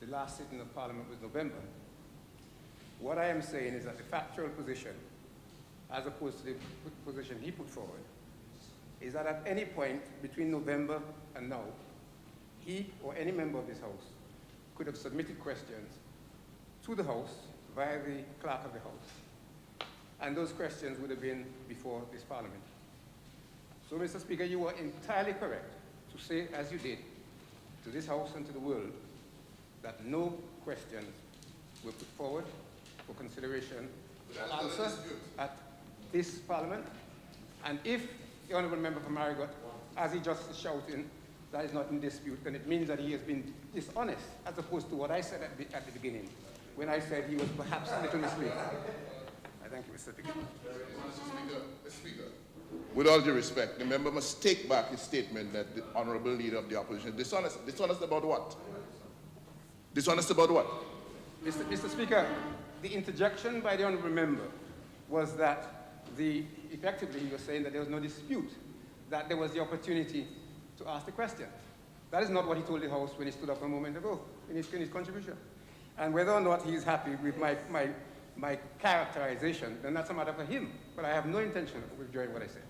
the last sitting of Parliament was November. What I am saying is that the factual position, as opposed to the position he put forward, is that at any point between November and now, he or any member of this House could have submitted questions to the House via the clerk of the House. And those questions would have been before this Parliament. So, Mr. Speaker, you were entirely correct to say, as you did, to this House and to the world, that no questions were put forward for consideration or answer at this Parliament. And if the Honourable Member from Marigot, as he just is shouting, that is not in dispute, then it means that he has been dishonest, as opposed to what I said at the beginning, when I said he was perhaps a little misled. I thank you, Mr. Speaker. Mr. Speaker, with all due respect, the member must take back his statement that the Honourable Leader of the Opposition is dishonest. Dishonest about what? Dishonest about what? Mr. Speaker, the interjection by the Honourable Member was that effectively he was saying that there was no dispute, that there was the opportunity to ask the question. That is not what he told the House when he stood up a moment ago in his contribution. And whether or not he is happy with my characterization, then that's a matter for him. But I have no intention of withdrawing what I said.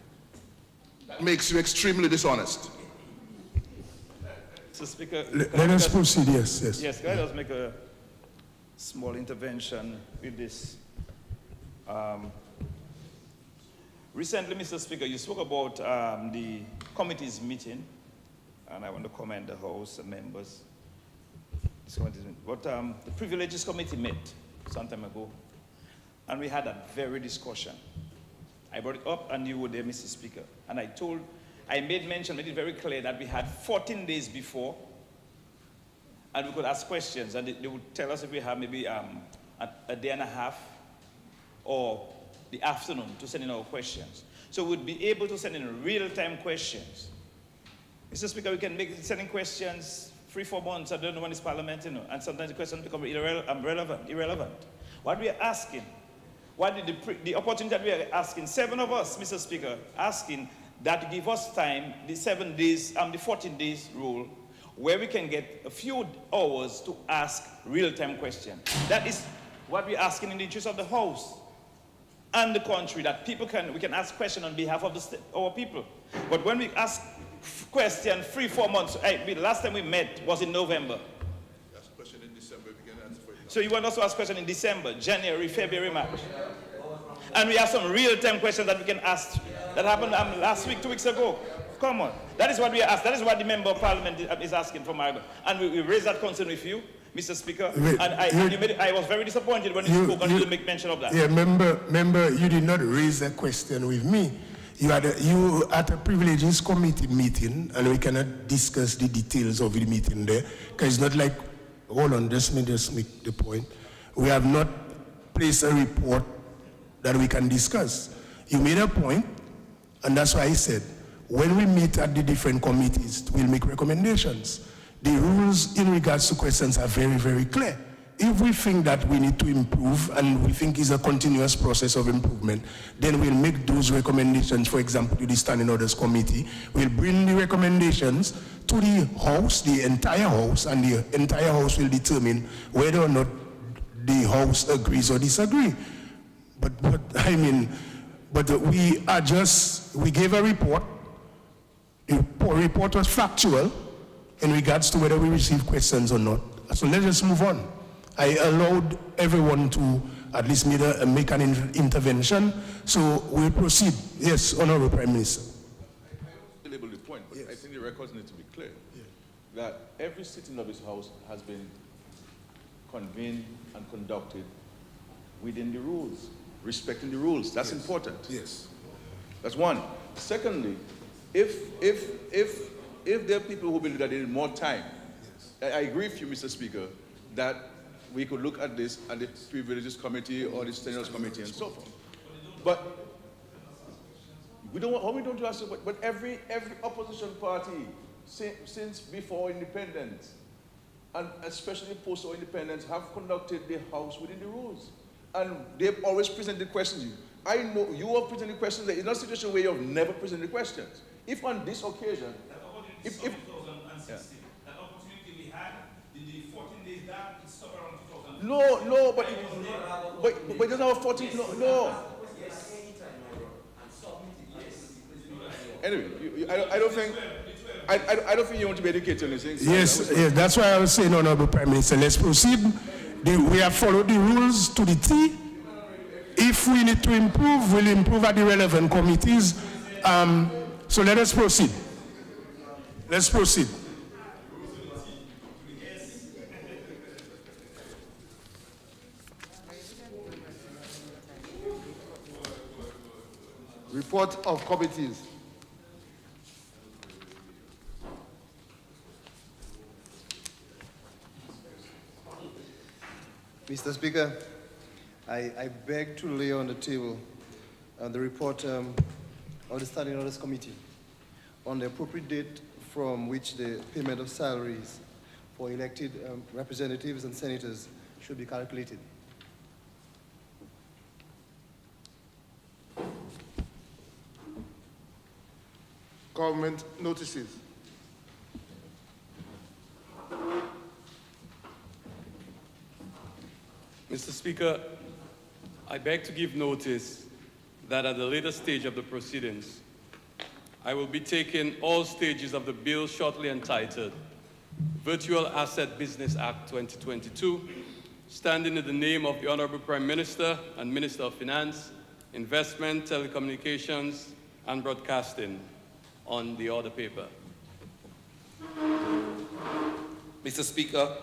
That makes you extremely dishonest. Mr. Speaker, let us proceed, yes. Yes, can I just make a small intervention with this? Recently, Mr. Speaker, you spoke about the committee's meeting, and I want to commend the House members. But the Privileges Committee met some time ago, and we had a very discussion. I brought it up, and you were there, Mr. Speaker, and I made it very clear that we had 14 days before, and we could ask questions, and they would tell us if we have maybe a day and a half or the afternoon to send in our questions. So we'd be able to send in real-time questions. Mr. Speaker, we can make sending questions 3-4 months, I don't know when it's Parliament, and sometimes the questions become irrelevant. What we are asking, the opportunity that we are asking, 7 of us, Mr. Speaker, asking that to give us time, the 7 days, the 14 days rule, where we can get a few hours to ask real-time questions. That is what we're asking in the interest of the House and the country, that we can ask questions on behalf of our people. But when we ask questions 3-4 months, the last time we met was in November. You ask a question in December, we can answer for it. So you want us to ask questions in December, January, February, March. And we have some real-time questions that we can ask. That happened last week, 2 weeks ago. Come on. That is what we asked. That is what the Member of Parliament is asking for Margaret. And we raised that concern with you, Mr. Speaker. I was very disappointed when you spoke and you didn't make mention of that. Yeah, member, you did not raise that question with me. You at a Privileges Committee meeting, and we cannot discuss the details of the meeting there, because it's not like, hold on, just make the point. We have not placed a report that we can discuss. You made a point, and that's why I said, when we meet at the different committees, we'll make recommendations. The rules in regards to questions are very, very clear. If we think that we need to improve, and we think it's a continuous process of improvement, then we'll make those recommendations, for example, to the Standing Orders Committee. We'll bring the recommendations to the House, the entire House, and the entire House will determine whether or not the House agrees or disagrees. But we gave a report. The report was factual in regards to whether we received questions or not. So let's just move on. I allowed everyone to at least make an intervention, so we'll proceed. Yes, Honourable Prime Minister. I label the point, but yes. I think the records need to be clear that every sitting of this House has been convened and conducted within the rules, respecting the rules. That's important. Yes. That's one. Secondly, if there are people who believe that they need more time, I agree with you, Mr. Speaker, that we could look at this at the Privileges Committee or the Standing Orders Committee and so forth. But we don't want to ask you, but every opposition party since before independence, and especially post our independence, have conducted the House within the rules. And they've always presented questions. I know you have presented questions. It's not a situation where you have never presented questions. If on this occasion, that opportunity we had in the 14 days that No, but it doesn't have 14, no. Anyway, I don't think, I don't think you want to be educated on this thing. Yes, that's why I was saying, Honorable Prime Minister, let's proceed. We have followed the rules to the T. If we need to improve, we'll improve at the relevant committees. So let us proceed. Let's proceed. Report of committees. Mr. Speaker, I beg to lay on the table the report of the Standing Orders Committee on the appropriate date from which the payment of salaries for elected representatives and senators should be calculated. Government notices. Mr. Speaker, I beg to give notice that at the later stage of the proceedings, I will be taking all stages of the bill shortly entitled Virtual Asset Business Act 2022, standing in the name of the Honorable Prime Minister and Minister of Finance, Investment, Telecommunications, and Broadcasting on the order paper. Mr. Speaker,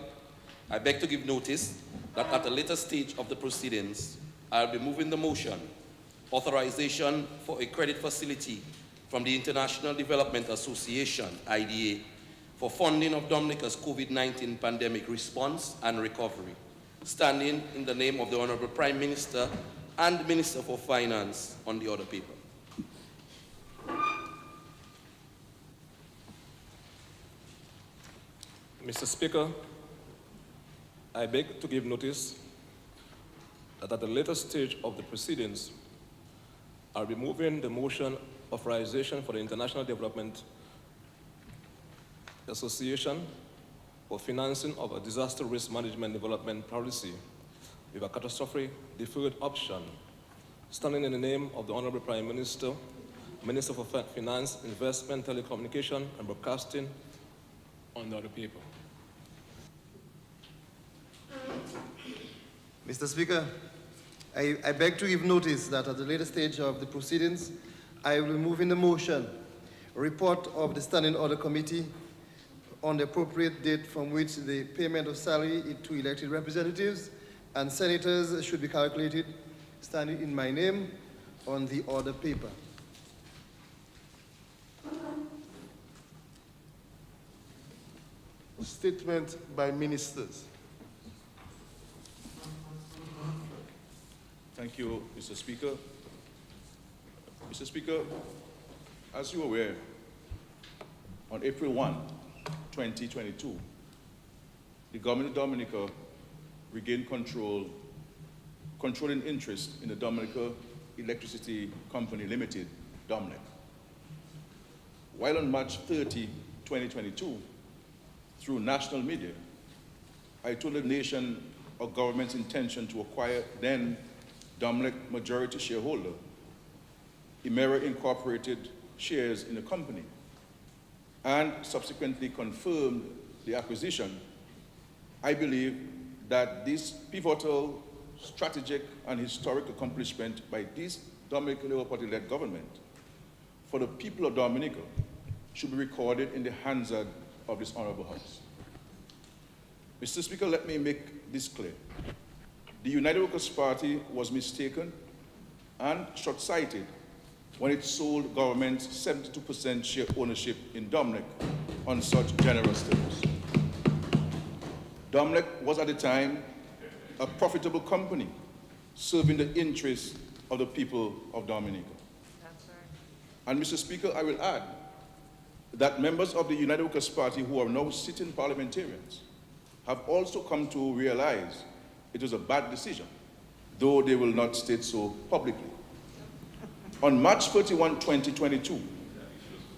I beg to give notice that at a later stage of the proceedings, I'll be moving the motion, authorization for a credit facility from the International Development Association, IDA, for funding of Dominica's COVID-19 pandemic response and recovery, standing in the name of the Honorable Prime Minister and Minister for Finance on the order paper. Mr. Speaker, I beg to give notice that at the later stage of the proceedings, I'll be moving the motion authorization for the International Development Association for financing of a disaster risk management development policy with a catastrophic deferred option, standing in the name of the Honorable Prime Minister, Minister for Finance, Investment, Telecommunication, and Broadcasting on the other paper. Mr. Speaker, I beg to give notice that at the later stage of the proceedings, I will move in the motion a report of the Standing Order Committee on the appropriate date from which the payment of salary to elected representatives and senators should be calculated, standing in my name on the order paper. Statement by ministers. Thank you, Mr. Speaker. Mr. Speaker, as you are aware, on April 1, 2022, the government of Dominica regained controlling interest in the Dominica Electricity Company Limited, DOMLEC. While on March 30, 2022, through national media, I told the nation of government's intention to acquire then DOMLEC majority shareholder, Emera Incorporated, shares in the company, and subsequently confirmed the acquisition. I believe that this pivotal, strategic, and historic accomplishment by this Dominican Labour Party-led government for the people of Dominica should be recorded in the Hansard of this Honorable House. Mr. Speaker, let me make this clear. The United Workers' Party was mistaken and short-sighted when it sold government's 72% share ownership in DOMLEC on such generous terms. DOMLEC was at the time a profitable company serving the interests of the people of Dominica. That's right. And Mr. Speaker, I will add that members of the United Workers' Party who are now sitting parliamentarians have also come to realize it was a bad decision, though they will not state so publicly. On March 31, 2022,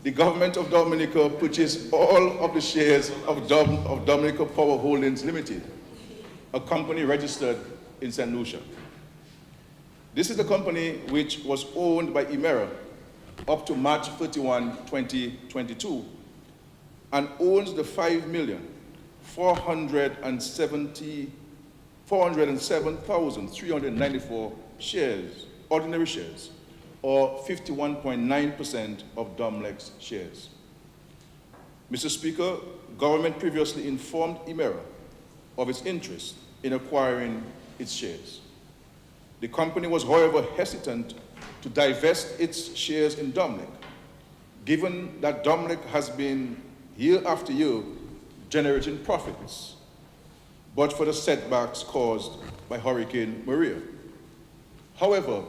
the government of Dominica purchased all of the shares of Dominica Power Holdings Limited a company registered in St. Lucia. This is the company which was owned by Emera up to March 31, 2022, and owns the 407,394 shares, ordinary shares, or 51.9% of Domlec's shares. Mr. Speaker, government previously informed Emera of its interest in acquiring its shares. The company was, however, hesitant to divest its shares in Domlec, given that Domlec has been, year after year, generating profits, but for the setbacks caused by Hurricane Maria. However,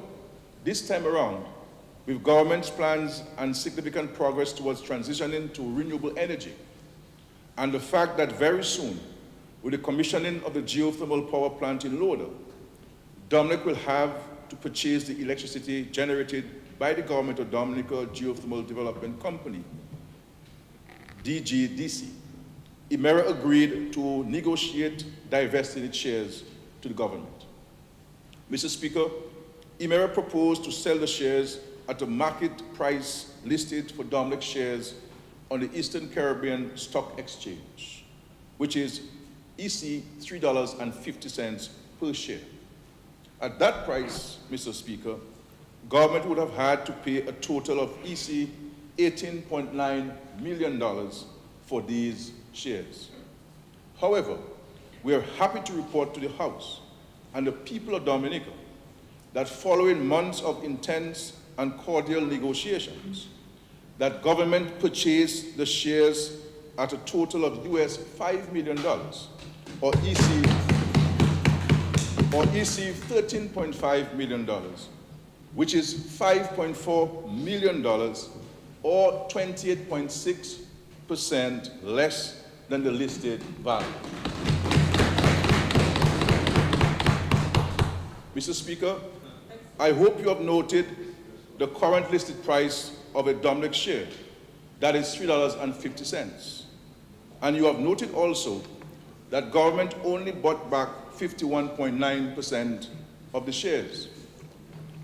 this time around, with government's plans and significant progress towards transitioning to renewable energy, and the fact that very soon, with the commissioning of the geothermal power plant in Loda, Domlec will have to purchase the electricity generated by the government of Dominica Geothermal Development Company, DGDC. Emera agreed to negotiate divesting its shares to the government. Mr. Speaker, Emera proposed to sell the shares at a market price listed for Domlec shares on the Eastern Caribbean Stock Exchange, which is EC $3.50 per share. At that price, Mr. Speaker, government would have had to pay a total of EC $18.9 million for these shares. However, we are happy to report to the House and the people of Dominica that following months of intense and cordial negotiations, that government purchased the shares at a total of US $5 million, or EC $13.5 million, which is $5.4 million, or 28.6% less than the listed value. Mr. Speaker, I hope you have noted the current listed price of a Domlec share, that is $3.50. And you have noted also that government only bought back 51.9% of the shares,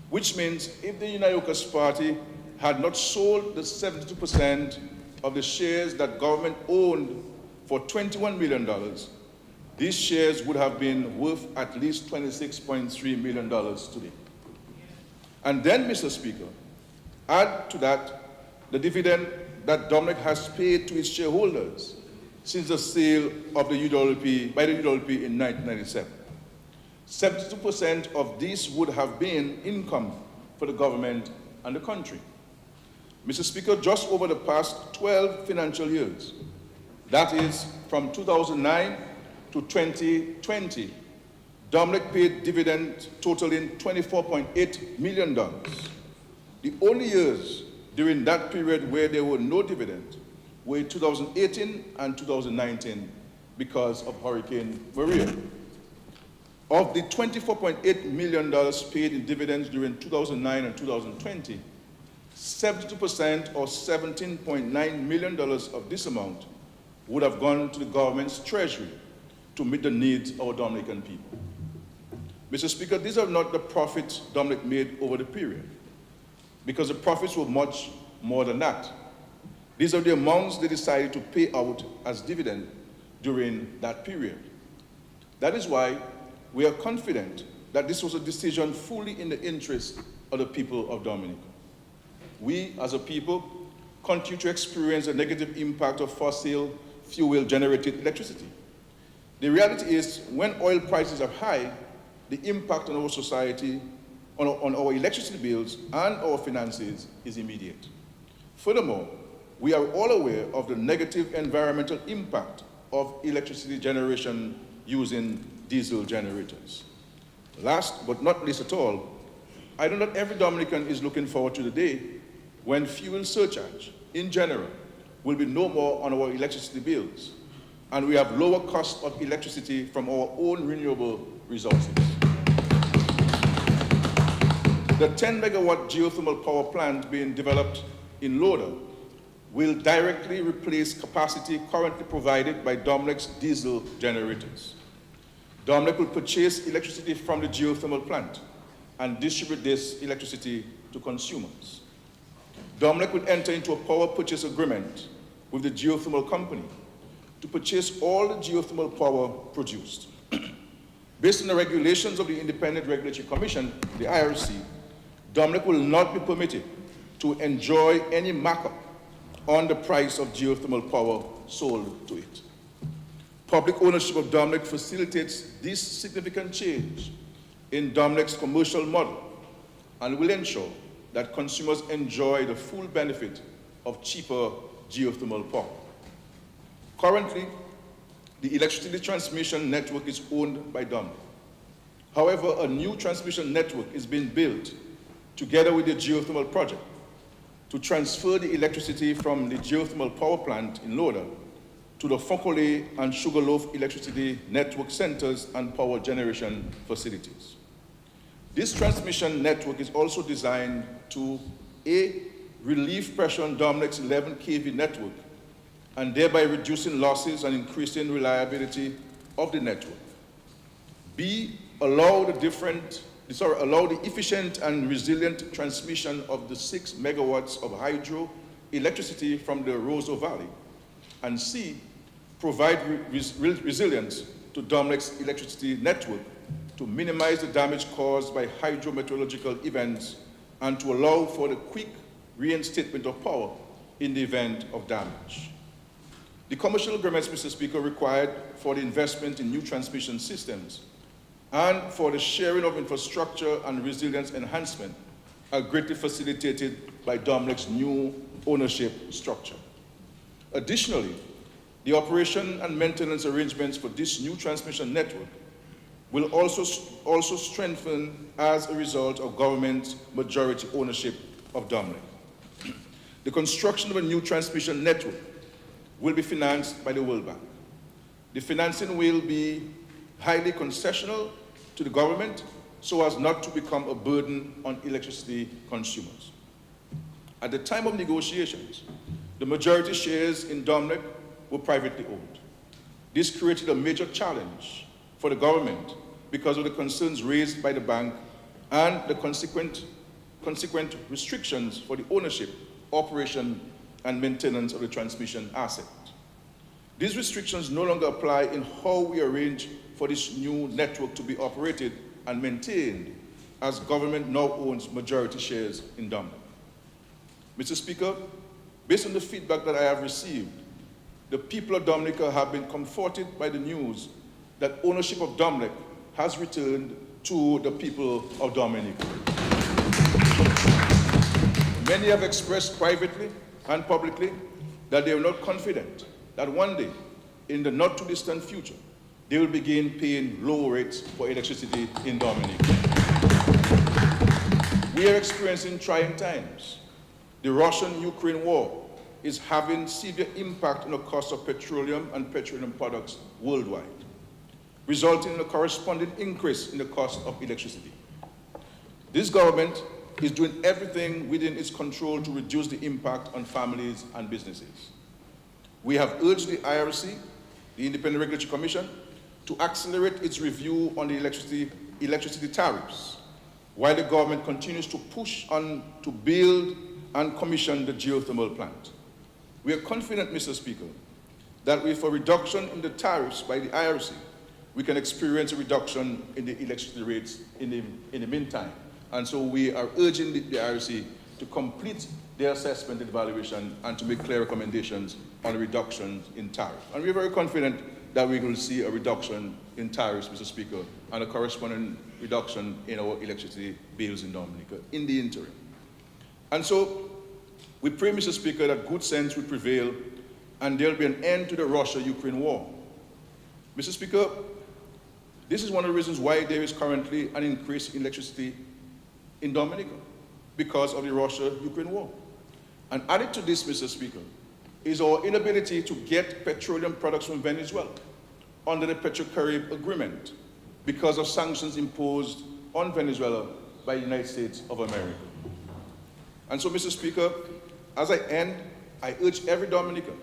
which means if the Unayokos Party had not sold the 72% of the shares that government owned for $21 million, these shares would have been worth at least $26.3 million today. And then, Mr. Speaker, add to that the dividend that Domlec has paid to its shareholders since the sale of the UWP by the UWP in 1997. 72% of this would have been income for the government and the country. Mr. Speaker, just over the past 12 financial years, that is from 2009 to 2020, Domlec paid dividend totaling $24.8 million. The only years during that period where there were no dividend were 2018 and 2019 because of Hurricane Maria. Of the $24.8 million paid in dividends during 2009 and 2020, 72% or $17.9 million of this amount would have gone to the government's treasury to meet the needs of our Dominican people. Mr. Speaker, these are not the profits Domlec made over the period, because the profits were much more than that. These are the amounts they decided to pay out as dividend during that period. That is why we are confident that this was a decision fully in the interest of the people of Dominica. We, as a people, continue to experience the negative impact of fossil fuel-generated electricity. The reality is, when oil prices are high, the impact on our society, on our electricity bills and our finances is immediate. Furthermore, we are all aware of the negative environmental impact of electricity generation using diesel generators. Last but not least at all, I know that every Dominican is looking forward to the day when fuel surcharge, in general, will be no more on our electricity bills, and we have lower cost of electricity from our own renewable resources. The 10-megawatt geothermal power plant being developed in Loda will directly replace capacity currently provided by Domlec's diesel generators. Dominic will purchase electricity from the geothermal plant and distribute this electricity to consumers. Dominic will enter into a power purchase agreement with the geothermal company to purchase all the geothermal power produced. Based on the regulations of the Independent Regulatory Commission, the IRC, Dominic will not be permitted to enjoy any markup on the price of geothermal power sold to it. Public ownership of Dominic facilitates this significant change in Dominic's commercial model and will ensure that consumers enjoy the full benefit of cheaper geothermal power. Currently, the electricity transmission network is owned by Dominic. However, a new transmission network is being built together with the geothermal project to transfer the electricity from the geothermal power plant in Loda to the Foncolé and Sugarloaf electricity network centers and power generation facilities. This transmission network is also designed to A, relieve pressure on Dominic's 11 kV network and thereby reducing losses and increasing reliability of the network. B, allow the efficient and resilient transmission of the 6 megawatts of hydro electricity from the Roseau Valley. And C, provide resilience to Dominic's electricity network to minimize the damage caused by hydrometeorological events and to allow for the quick reinstatement of power in the event of damage. The commercial agreements, Mr. Speaker, required for the investment in new transmission systems and for the sharing of infrastructure and resilience enhancement are greatly facilitated by Dominic's new ownership structure. Additionally, the operation and maintenance arrangements for this new transmission network will also strengthen as a result of government majority ownership of Dominic. The construction of a new transmission network will be financed by the World Bank. The financing will be highly concessional to the government so as not to become a burden on electricity consumers. At the time of negotiations, the majority shares in Dominic were privately owned. This created a major challenge for the government because of the concerns raised by the bank and the consequent restrictions for the ownership, operation, and maintenance of the transmission asset. These restrictions no longer apply in how we arrange for this new network to be operated and maintained, as government now owns majority shares in Dominic. Mr. Speaker, based on the feedback that I have received, the people of Dominica have been comforted by the news that ownership of Dominic has returned to the people of Dominica. Many have expressed privately and publicly that they are not confident that one day, in the not too distant future, they will begin paying low rates for electricity in Dominica. We are experiencing trying times. The Russian-Ukraine war is having severe impact on the cost of petroleum and petroleum products worldwide, resulting in a corresponding increase in the cost of electricity. This government is doing everything within its control to reduce the impact on families and businesses. We have urged the IRC, the Independent Regulatory Commission, to accelerate its review on the electricity tariffs, while the government continues to push on to build and commission the geothermal plant. We are confident, Mr. Speaker, that with a reduction in the tariffs by the IRC, we can experience a reduction in the electricity rates in the meantime. And so we are urging the IRC to complete their assessment and evaluation and to make clear recommendations on a reduction in tariff. And we're very confident that we will see a reduction in tariffs, Mr. Speaker, and a corresponding reduction in our electricity bills in Dominica in the interim. And so we pray, Mr. Speaker, that good sense will prevail and there'll be an end to the Russia-Ukraine war. Mr. Speaker, this is one of the reasons why there is currently an increase in electricity in Dominica, because of the Russia-Ukraine war. And added to this, Mr. Speaker, is our inability to get petroleum products from Venezuela under the Petrocarib Agreement because of sanctions imposed on Venezuela by the United States of America. And so, Mr. Speaker, as I end, I urge every Dominican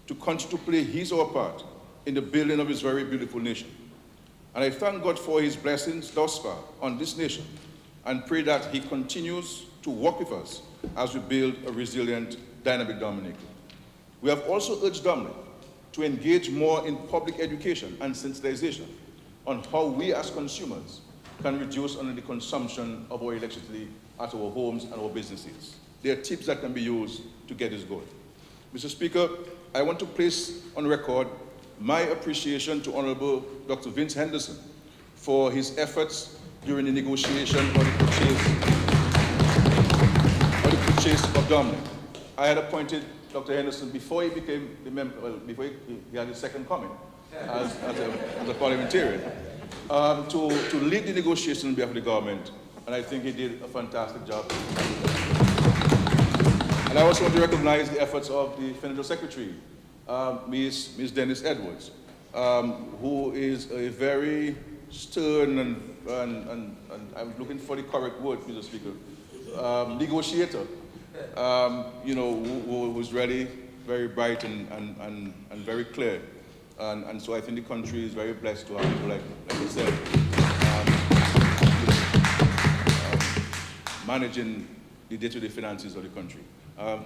to continue to play his or her part in the building of his very beautiful nation. And I thank God for his blessings thus far on this nation and pray that he continues to work with us as we build a resilient, dynamic Dominica. We have also urged Dominic to engage more in public education and sensitization on how we as consumers can reduce on the consumption of our electricity at our homes and our businesses. There are tips that can be used to get this going. Mr. Speaker, I want to place on record my appreciation to Honorable Dr. Vince Henderson for his efforts during the negotiation of the purchase of Dominic. I had appointed Dr. Henderson before he became the member, well, before he had his second coming as a parliamentarian, to lead the negotiation on behalf of the government, and I think he did a fantastic job. And I also want to recognize the efforts of the Financial Secretary, Ms. Dennis Edwards, who is a very stern and I'm looking for the correct word, Mr. Speaker, negotiator, who was really very bright and very clear. And so I think the country is very blessed to have people like you said, managing the day-to-day finances of the country.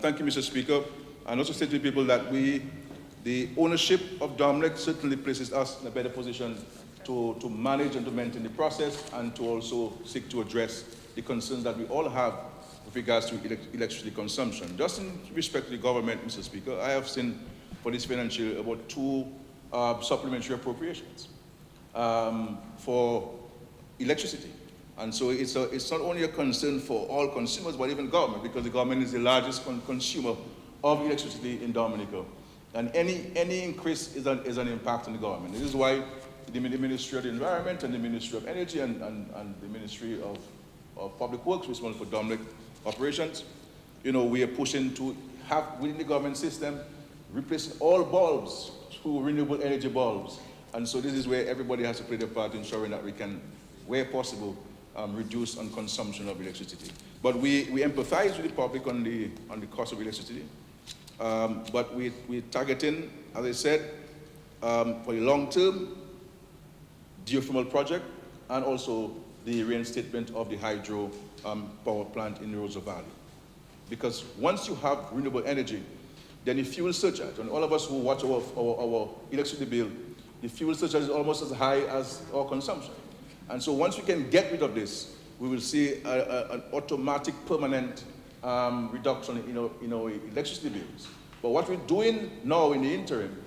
Thank you, Mr. Speaker. And also say to people that the ownership of Dominic certainly places us in a better position to manage and to maintain the process and to also seek to address the concerns that we all have with regards to electricity consumption. Just in respect to the government, Mr. Speaker, I have seen for this financial year about 2 supplementary appropriations for electricity. And so it's not only a concern for all consumers, but even government, because the government is the largest consumer of electricity in Dominica. And any increase is an impact on the government. This is why the Ministry of the Environment and the Ministry of Energy and the Ministry of Public Works, responsible for Dominic operations, we are pushing to have within the government system, replace all bulbs through renewable energy bulbs. And so this is where everybody has to play their part, ensuring that we can, where possible, reduce on consumption of electricity. But we empathize with the public on the cost of electricity. But we're targeting, as I said, for the long-term geothermal project and also the reinstatement of the hydro power plant in the Rosa Valley. Because once you have renewable energy, then the fuel surcharge, and all of us who watch our electricity bill, the fuel surcharge is almost as high as our consumption. And so once we can get rid of this, we will see an automatic, permanent reduction in our electricity bills. But what we're doing now in the interim,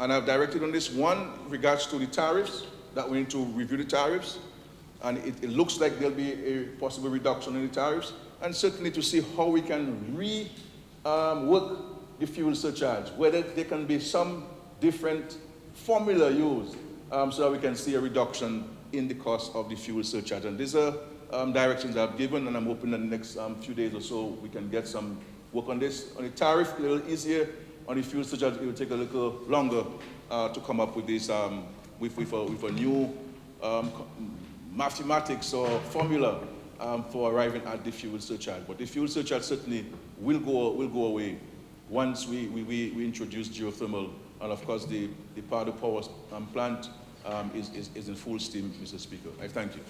and I've directed on this one regards to the tariffs, that we need to review the tariffs, and it looks like there'll be a possible reduction in the tariffs, and certainly to see how we can work the fuel surcharge, whether there can be some different formula used so that we can see a reduction in the cost of the fuel surcharge. And these are directions I've given, and I'm hoping that in the next few days or so we can get some work on this. On the tariff, a little easier. On the fuel surcharge, it will take a little longer to come up with this, with a new mathematics or formula for arriving at the fuel surcharge. But the fuel surcharge certainly will go away once we introduce geothermal, and of course the power plant is in full steam, Mr. Speaker. I thank you.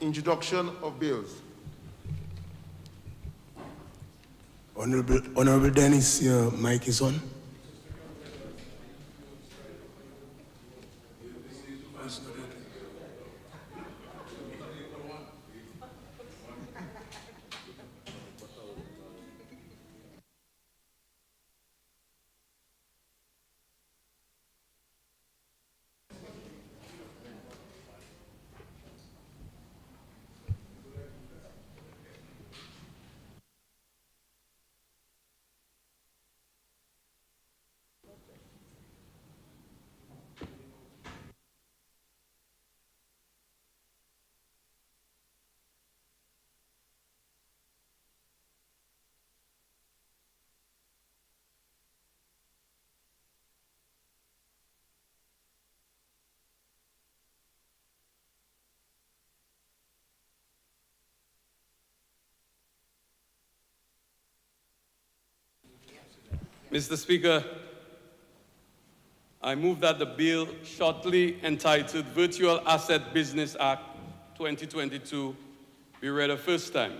Introduction of bills. Honorable Dennis, your mic is on. Mr. Speaker, I move that the bill shortly entitled Virtual Asset Business Act 2022 be read a first time.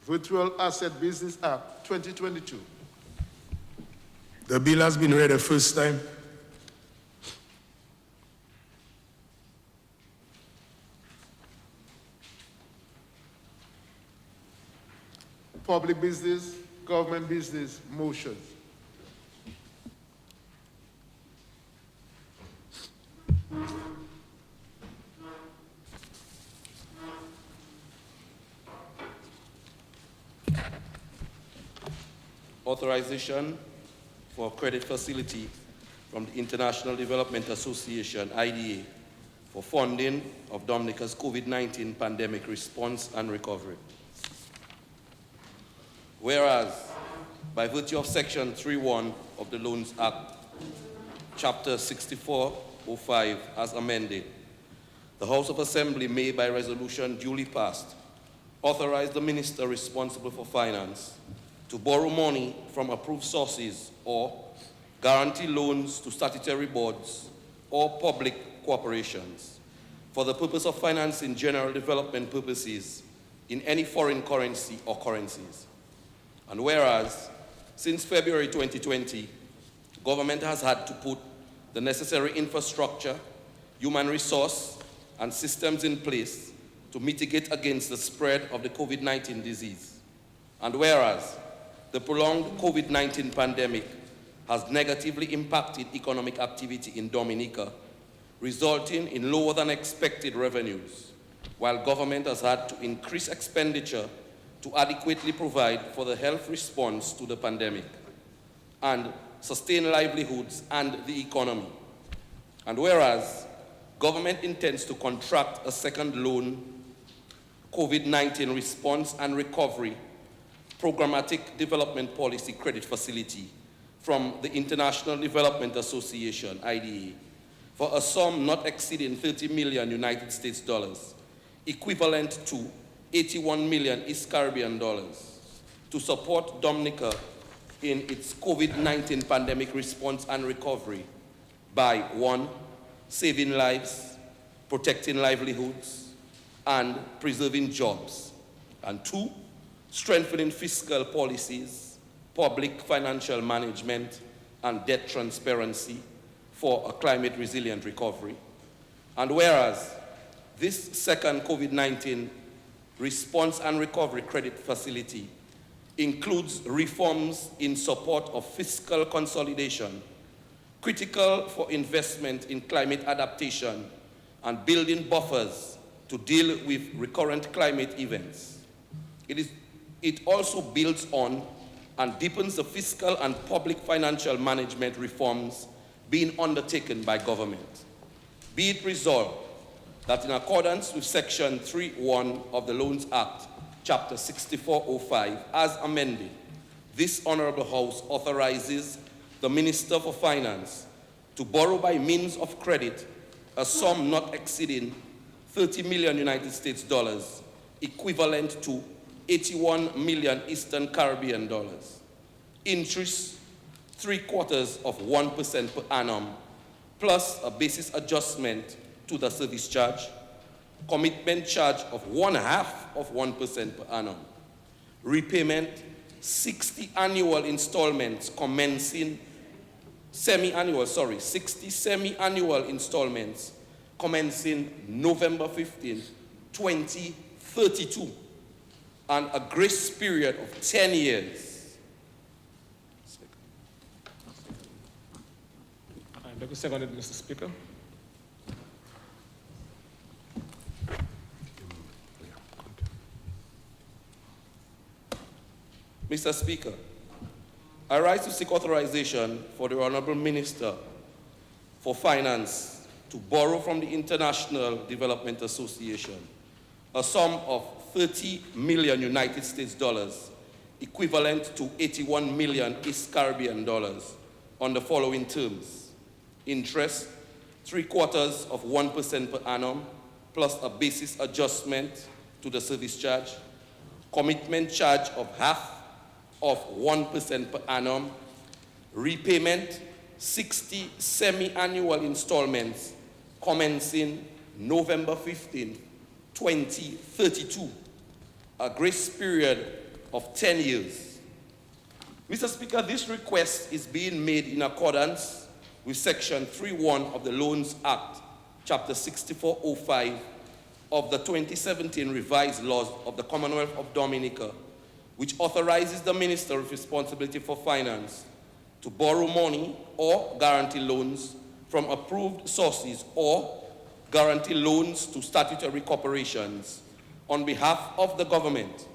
Virtual Asset Business Act 2022. The bill has been read a first time. Public business, government business, motion. Authorization for credit facility from the International Development Association, IDA, for funding of Dominica's COVID-19 pandemic response and recovery. Whereas, by virtue of Section 3.1 of the Loans Act, Chapter 6405, as amended, the House of Assembly may, by resolution duly passed, authorize the minister responsible for finance to borrow money from approved sources or guarantee loans to statutory boards or public corporations for the purpose of financing general development purposes in any foreign currency or currencies. And whereas, since February 2020, government has had to put the necessary infrastructure, human resource, and systems in place to mitigate against the spread of the COVID-19 disease. And whereas, the prolonged COVID-19 pandemic has negatively impacted economic activity in Dominica, resulting in lower than expected revenues, while government has had to increase expenditure to adequately provide for the health response to the pandemic and sustain livelihoods and the economy. And whereas government intends to contract a second loan COVID-19 response and recovery programmatic development policy credit facility from the International Development Association, IDA, for a sum not exceeding 30 million United States dollars, equivalent to 81 million East Caribbean dollars, to support Dominica in its COVID-19 pandemic response and recovery by 1, saving lives, protecting livelihoods, and preserving jobs, and 2, strengthening fiscal policies, public financial management, and debt transparency for a climate-resilient recovery. And whereas this second COVID-19 response and recovery credit facility includes reforms in support of fiscal consolidation, critical for investment in climate adaptation and building buffers to deal with recurrent climate events. It also builds on and deepens the fiscal and public financial management reforms being undertaken by government. Be it resolved that in accordance with Section 3.1 of the Loans Act, Chapter 6405, as amended, this Honorable House authorizes the Minister for Finance to borrow by means of credit a sum not exceeding 30 million United States dollars, equivalent to 81 million Eastern Caribbean dollars. Interest 0.75% per annum, plus a basis adjustment to the service charge, commitment charge of 0.5% per annum, repayment 60 annual installments commencing 60 semi-annual installments commencing November 15, 2032, and a grace period of 10 years. I beg to second it, Mr. Speaker. Mr. Speaker, I rise to seek authorization for the Honorable Minister for Finance to borrow from the International Development Association a sum of 30 million United States dollars, equivalent to 81 million East Caribbean dollars, on the following terms: interest 0.75% per annum, plus a basis adjustment to the service charge, commitment charge of half of 1% per annum, repayment 60 semi-annual installments commencing November 15, 2032, a grace period of 10 years. Mr. Speaker, this request is being made in accordance with Section 3.1 of the Loans Act, Chapter 6405 of the 2017 revised laws of the Commonwealth of Dominica, which authorizes the Minister with responsibility for finance to borrow money or guarantee loans from approved sources or guarantee loans to statutory corporations on behalf of the government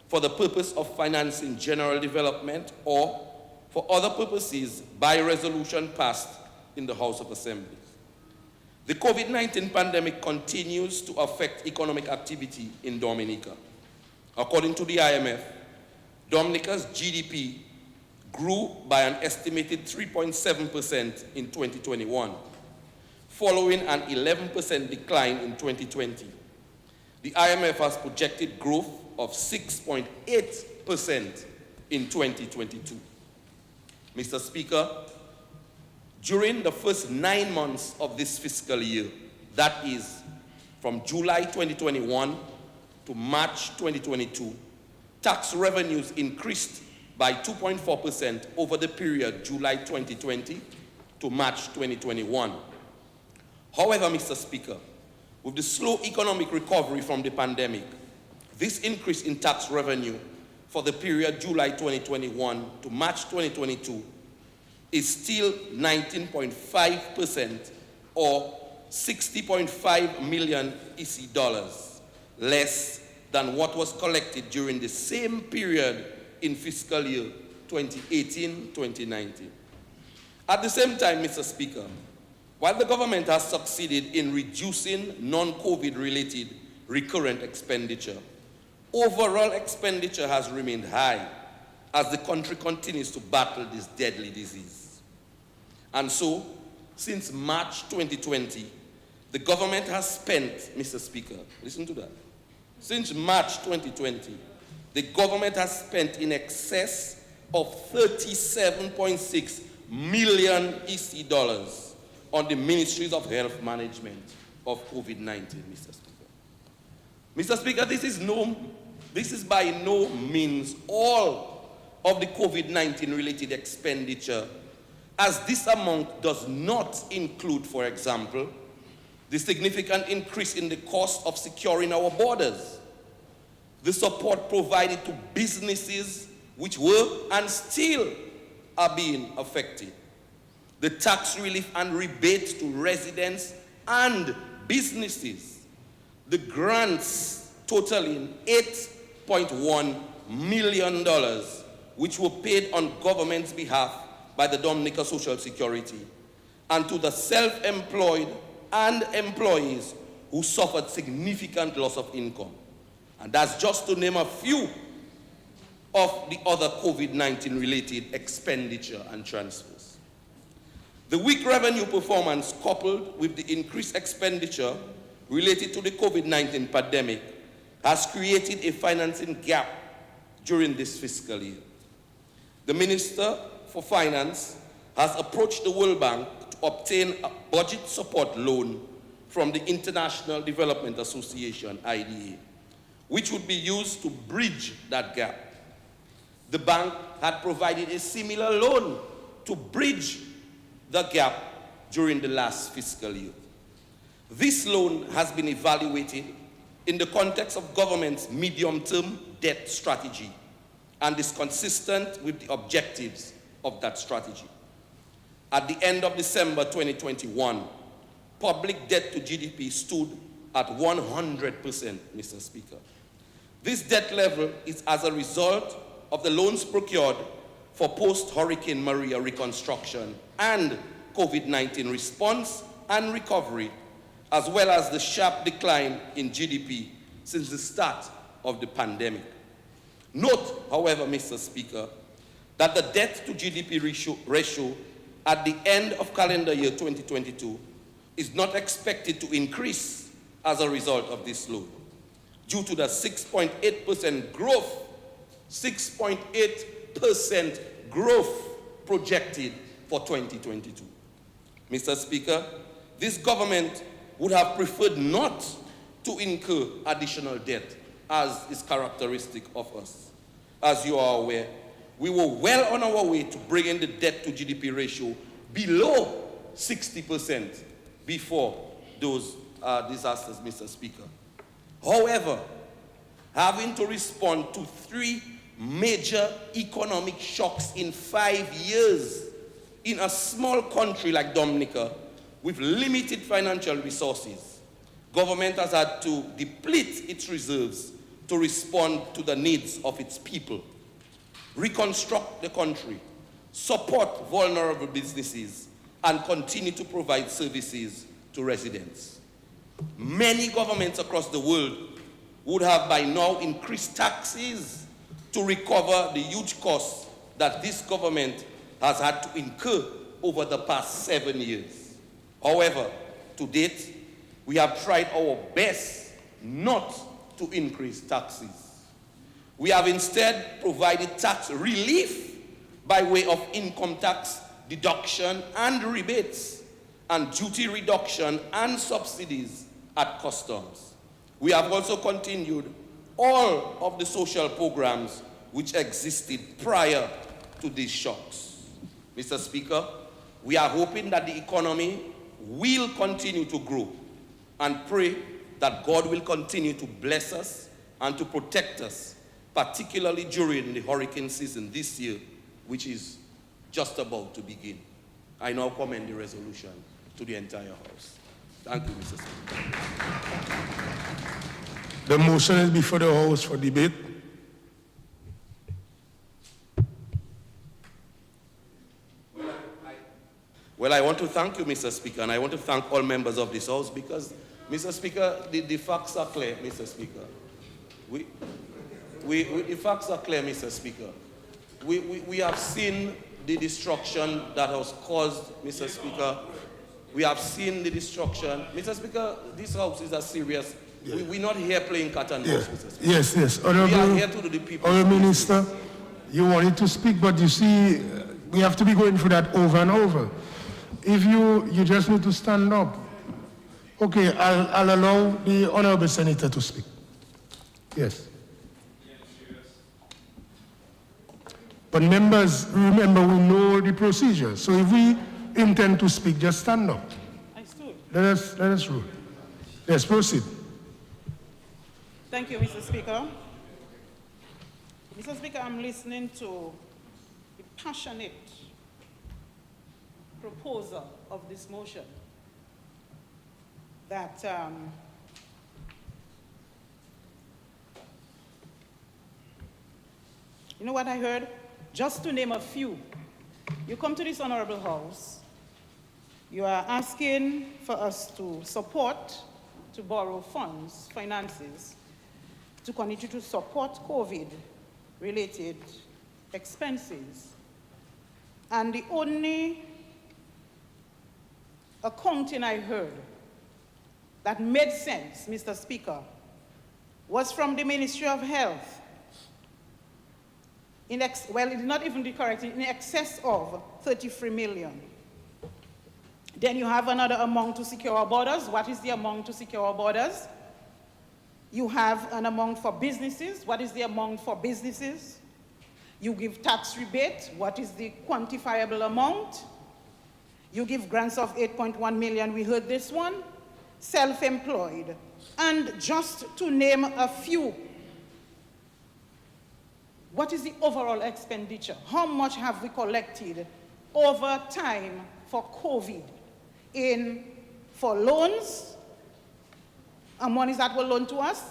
for the purpose of financing general development or for other purposes by resolution passed in the House of Assembly. The COVID-19 pandemic continues to affect economic activity in Dominica. According to the IMF, Dominica's GDP grew by an estimated 3.7% in 2021, following an 11% decline in 2020. The IMF has projected growth of 6.8% in 2022. Mr. Speaker, during the first 9 months of this fiscal year, that is from July 2021 to March 2022, tax revenues increased by 2.4% over the period July 2020 to March 2021. However, Mr. Speaker, with the slow economic recovery from the pandemic, this increase in tax revenue for the period July 2021 to March 2022 is still 19.5% or 60.5 million EC dollars less than what was collected during the same period in fiscal year 2018-2019. At the same time, Mr. Speaker, while the government has succeeded in reducing non-COVID related recurrent expenditure, overall expenditure has remained high as the country continues to battle this deadly disease. And so, since March 2020, the government has spent, Mr. Speaker, listen to that. Since March 2020, the government has spent in excess of 37.6 million EC dollars on the Ministries of Health Management of COVID-19, Mr. Speaker. Mr. Speaker, this is by no means all of the COVID-19 related expenditure, as this amount does not include, for example, the significant increase in the cost of securing our borders, the support provided to businesses which were and still are being affected, the tax relief and rebates to residents and businesses, the grants totaling $8.1 million which were paid on government's behalf by the Dominica Social Security, and to the self-employed and employees who suffered significant loss of income. And that's just to name a few of the other COVID-19 related expenditure and transfers. The weak revenue performance coupled with the increased expenditure related to the COVID-19 pandemic has created a financing gap during this fiscal year. The Minister for Finance has approached the World Bank to obtain a budget support loan from the International Development Association, IDA, which would be used to bridge that gap. The bank had provided a similar loan to bridge the gap during the last fiscal year. This loan has been evaluated in the context of government's medium-term debt strategy and is consistent with the objectives of that strategy. At the end of December 2021, public debt to GDP stood at 100%, Mr. Speaker. This debt level is as a result of the loans procured for post-Hurricane Maria reconstruction and COVID-19 response and recovery, as well as the sharp decline in GDP since the start of the pandemic. Note, however, Mr. Speaker, that the debt to GDP ratio at the end of calendar year 2022 is not expected to increase as a result of this loan. due to the 6.8% growth, 6.8% growth projected for 2022. Mr. Speaker, this government would have preferred not to incur additional debt, as is characteristic of us. As you are aware, we were well on our way to bringing the debt to GDP ratio below 60% before those disasters, Mr. Speaker. However, having to respond to 3 major economic shocks in 5 years in a small country like Dominica with limited financial resources, government has had to deplete its reserves to respond to the needs of its people, reconstruct the country, support vulnerable businesses, and continue to provide services to residents. Many governments across the world would have by now increased taxes to recover the huge costs that this government has had to incur over the past 7 years. However, to date, we have tried our best not to increase taxes. We have instead provided tax relief by way of income tax deduction and rebates, and duty reduction and subsidies at customs. We have also continued all of the social programs which existed prior to these shocks. Mr. Speaker, we are hoping that the economy will continue to grow, and pray that God will continue to bless us and to protect us, particularly during the hurricane season this year, which is just about to begin. I now commend the resolution to the entire House. Thank you, Mr. Speaker. The motion is before the House for debate. Well, I want to thank you, Mr. Speaker, and I want to thank all members of this House because, Mr. Speaker, the facts are clear, Mr. Speaker. The facts are clear, Mr. Speaker. We have seen the destruction that was caused, Mr. Speaker. We have seen the destruction. Mr. Speaker, this House is a serious. Yeah. We're not here playing cat and mouse, Mr. Speaker. Yes. We are here to do the people. Honourable Minister, you wanted to speak, but you see, we have to be going through that over and over. If you just need to stand up. Okay, I'll allow the Honourable Senator to speak. Yes. But members, remember, we know the procedure. So if we intend to speak, just stand up. I stood. Let us rule. Let's proceed. Thank you, Mr. Speaker. Mr. Speaker, I'm listening to the passionate proposal of this motion that you know what I heard? Just to name a few. You come to this Honorable House, you are asking for us to support, to borrow funds, finances, to continue to support COVID-related expenses. And the only accounting I heard that made sense, Mr. Speaker, was from the Ministry of Health. Well, it's not even the correct, in excess of 33 million. Then you have another amount to secure our borders. What is the amount to secure our borders? You have an amount for businesses. What is the amount for businesses? You give tax rebate. What is the quantifiable amount? You give grants of 8.1 million. We heard this one. Self-employed. And just to name a few, what is the overall expenditure? How much have we collected over time for COVID for loans, and monies that were loaned to us,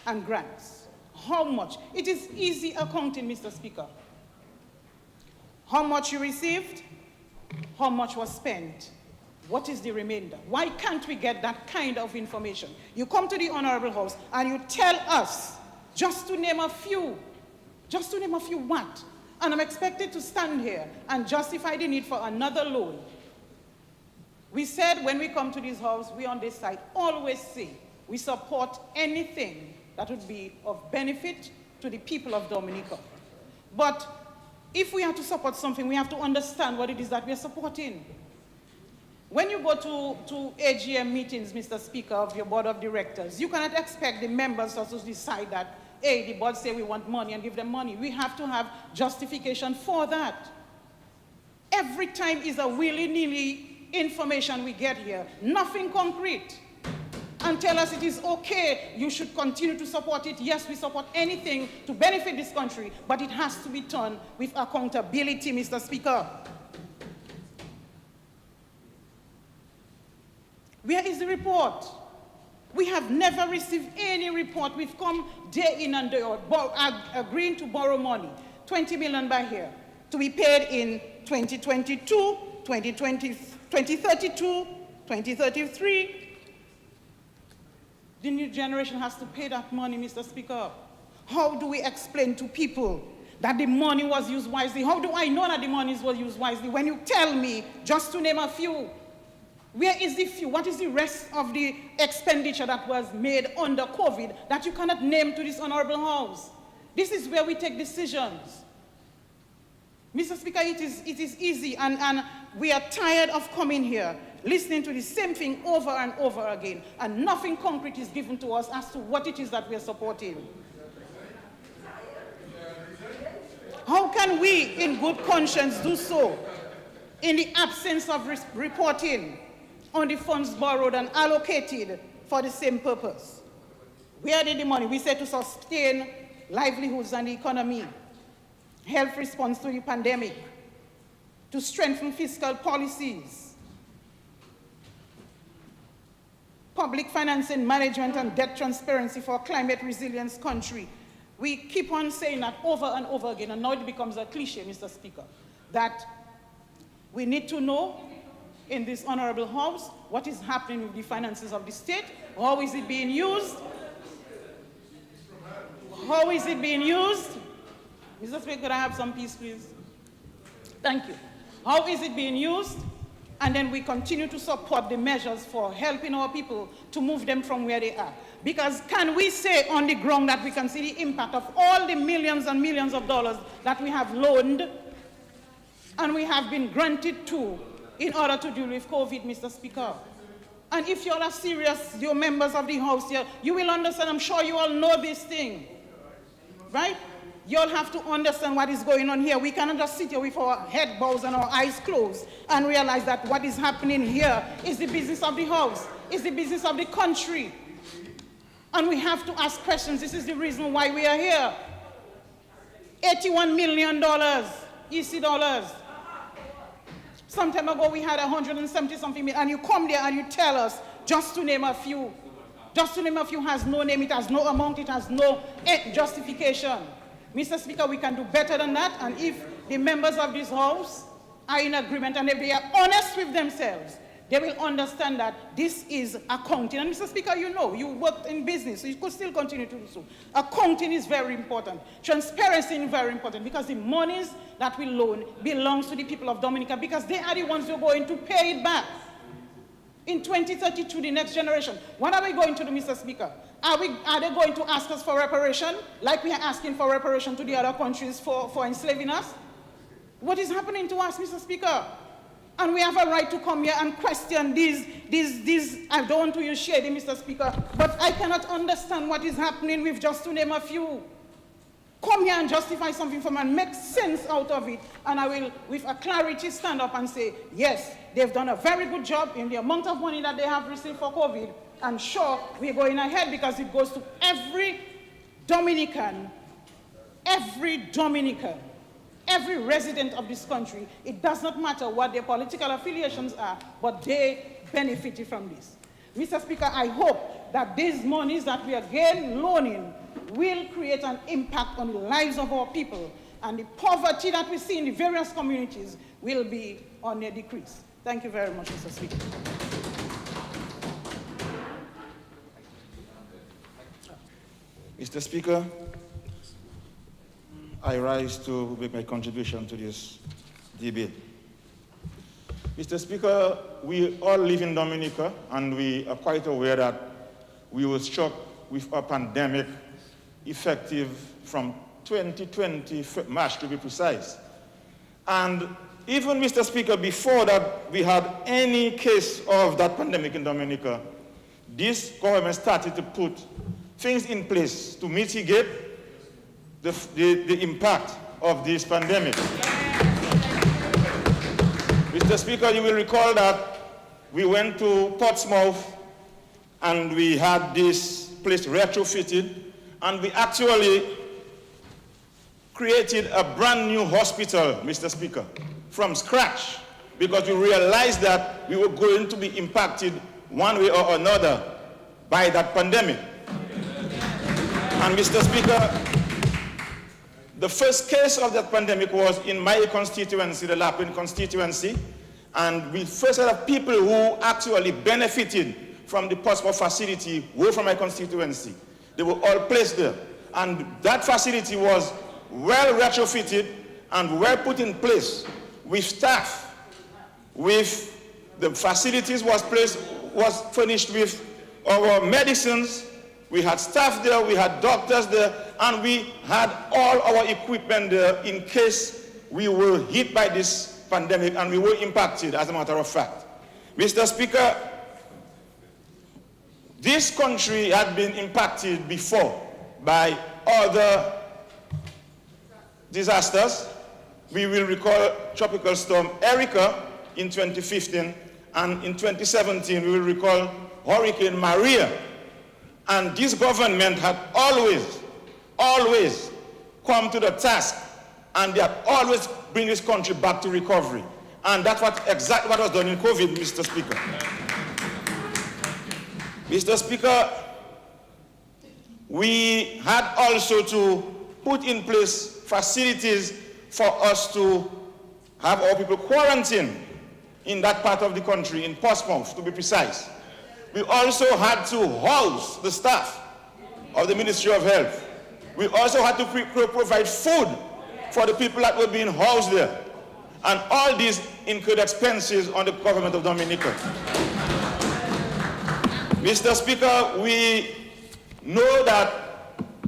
and grants? How much? It is easy accounting, Mr. Speaker. How much you received, how much was spent, what is the remainder? Why can't we get that kind of information? You come to the Honorable House and you tell us, just to name a few what? And I'm expected to stand here and justify the need for another loan. We said when we come to this house, we on this side always say we support anything that would be of benefit to the people of Dominica. But if we have to support something, we have to understand what it is that we are supporting. When you go to AGM meetings, Mr. Speaker, of your board of directors, you cannot expect the members to decide that, hey, the board say we want money and give them money. We have to have justification for that. Every time is a willy-nilly information we get here, nothing concrete. And tell us it is okay, you should continue to support it. Yes, we support anything to benefit this country, but it has to be done with accountability, Mr. Speaker. Where is the report? We have never received any report. We've come day in and day out, agreeing to borrow money, 20 million by here, to be paid in 2022, 2032, 2033. The new generation has to pay that money, Mr. Speaker. How do we explain to people that the money was used wisely? How do I know that the money was used wisely when you tell me, just to name a few, where is the few? What is the rest of the expenditure that was made under COVID that you cannot name to this honorable house? This is where we take decisions. Mr. Speaker, it is easy, and we are tired of coming here, listening to the same thing over and over again, and nothing concrete is given to us as to what it is that we are supporting. How can we, in good conscience, do so in the absence of reporting on the funds borrowed and allocated for the same purpose? Where did the money? We said to sustain livelihoods and the economy, health response to the pandemic, to strengthen fiscal policies, public financing management and debt transparency for a climate resilience country. We keep on saying that over and over again, and now it becomes a cliche, Mr. Speaker, that we need to know in this honorable house what is happening with the finances of the state. How is it being used? How is it being used? Mr. Speaker, could I have some peace, please? Thank you. How is it being used? And then we continue to support the measures for helping our people to move them from where they are. Because can we say on the ground that we can see the impact of all the millions and millions of dollars that we have loaned and we have been granted to in order to deal with COVID, Mr. Speaker? And if you all are serious, you members of the House here, you will understand, I'm sure you all know this thing, right? You all have to understand what is going on here. We cannot just sit here with our head bows and our eyes closed and realize that what is happening here is the business of the House, is the business of the country. And we have to ask questions. This is the reason why we are here. $81 million, EC dollars. Some time ago, we had 170-something million, and you come there and you tell us, just to name a few. Just to name a few has no name, it has no amount, it has no justification. Mr. Speaker, we can do better than that, and if the members of this House are in agreement and if they are honest with themselves, they will understand that this is accounting. And Mr. Speaker, you know, you worked in business, so you could still continue to do so. Accounting is very important. Transparency is very important, because the monies that we loan belongs to the people of Dominica, because they are the ones who are going to pay it back in 2032, the next generation. What are we going to do, Mr. Speaker? Are they going to ask us for reparation, like we are asking for reparation to the other countries for enslaving us? What is happening to us, Mr. Speaker? And we have a right to come here and question these, I don't want to use shady, Mr. Speaker, but I cannot understand what is happening with, just to name a few. Come here and justify something for me and make sense out of it, and I will, with a clarity, stand up and say, yes, they've done a very good job in the amount of money that they have received for COVID. I'm sure we're going ahead, because it goes to every Dominican, every resident of this country. It does not matter what their political affiliations are, but they benefited from this. Mr. Speaker, I hope that these monies that we are again loaning will create an impact on the lives of our people, and the poverty that we see in the various communities will be on a decrease. Thank you very much, Mr. Speaker. Mr. Speaker, I rise to make my contribution to this debate. Mr. Speaker, we all live in Dominica, and we are quite aware that we were struck with a pandemic effective from 2020 March to be precise. And even, Mr. Speaker, before that we had any case of that pandemic in Dominica, this government started to put things in place to mitigate the impact of this pandemic. Mr. Speaker, you will recall that we went to Portsmouth and we had this place retrofitted, and we actually created a brand new hospital, Mr. Speaker, from scratch, because we realized that we were going to be impacted one way or another by that pandemic. And Mr. Speaker, the first case of that pandemic was in my constituency, the Lapin constituency, and we first had people who actually benefited from the Portsmouth facility were from my constituency. They were all placed there. And that facility was well retrofitted and well put in place with staff, with the facilities was furnished with our medicines. We had staff there, we had doctors there, and we had all our equipment there in case we were hit by this pandemic and we were impacted, as a matter of fact. Mr. Speaker, this country had been impacted before by other disasters. We will recall Tropical Storm Erica in 2015, and in 2017 we will recall Hurricane Maria. And this government had always come to the task, and they had always bring this country back to recovery. And that's exactly what was done in COVID, Mr. Speaker. Mr. Speaker, we had also to put in place facilities for us to have our people quarantined in that part of the country, in Portsmouth, to be precise. We also had to house the staff of the Ministry of Health. We also had to provide food for the people that were being housed there. And all these incurred expenses on the government of Dominica. Mr. Speaker, we know that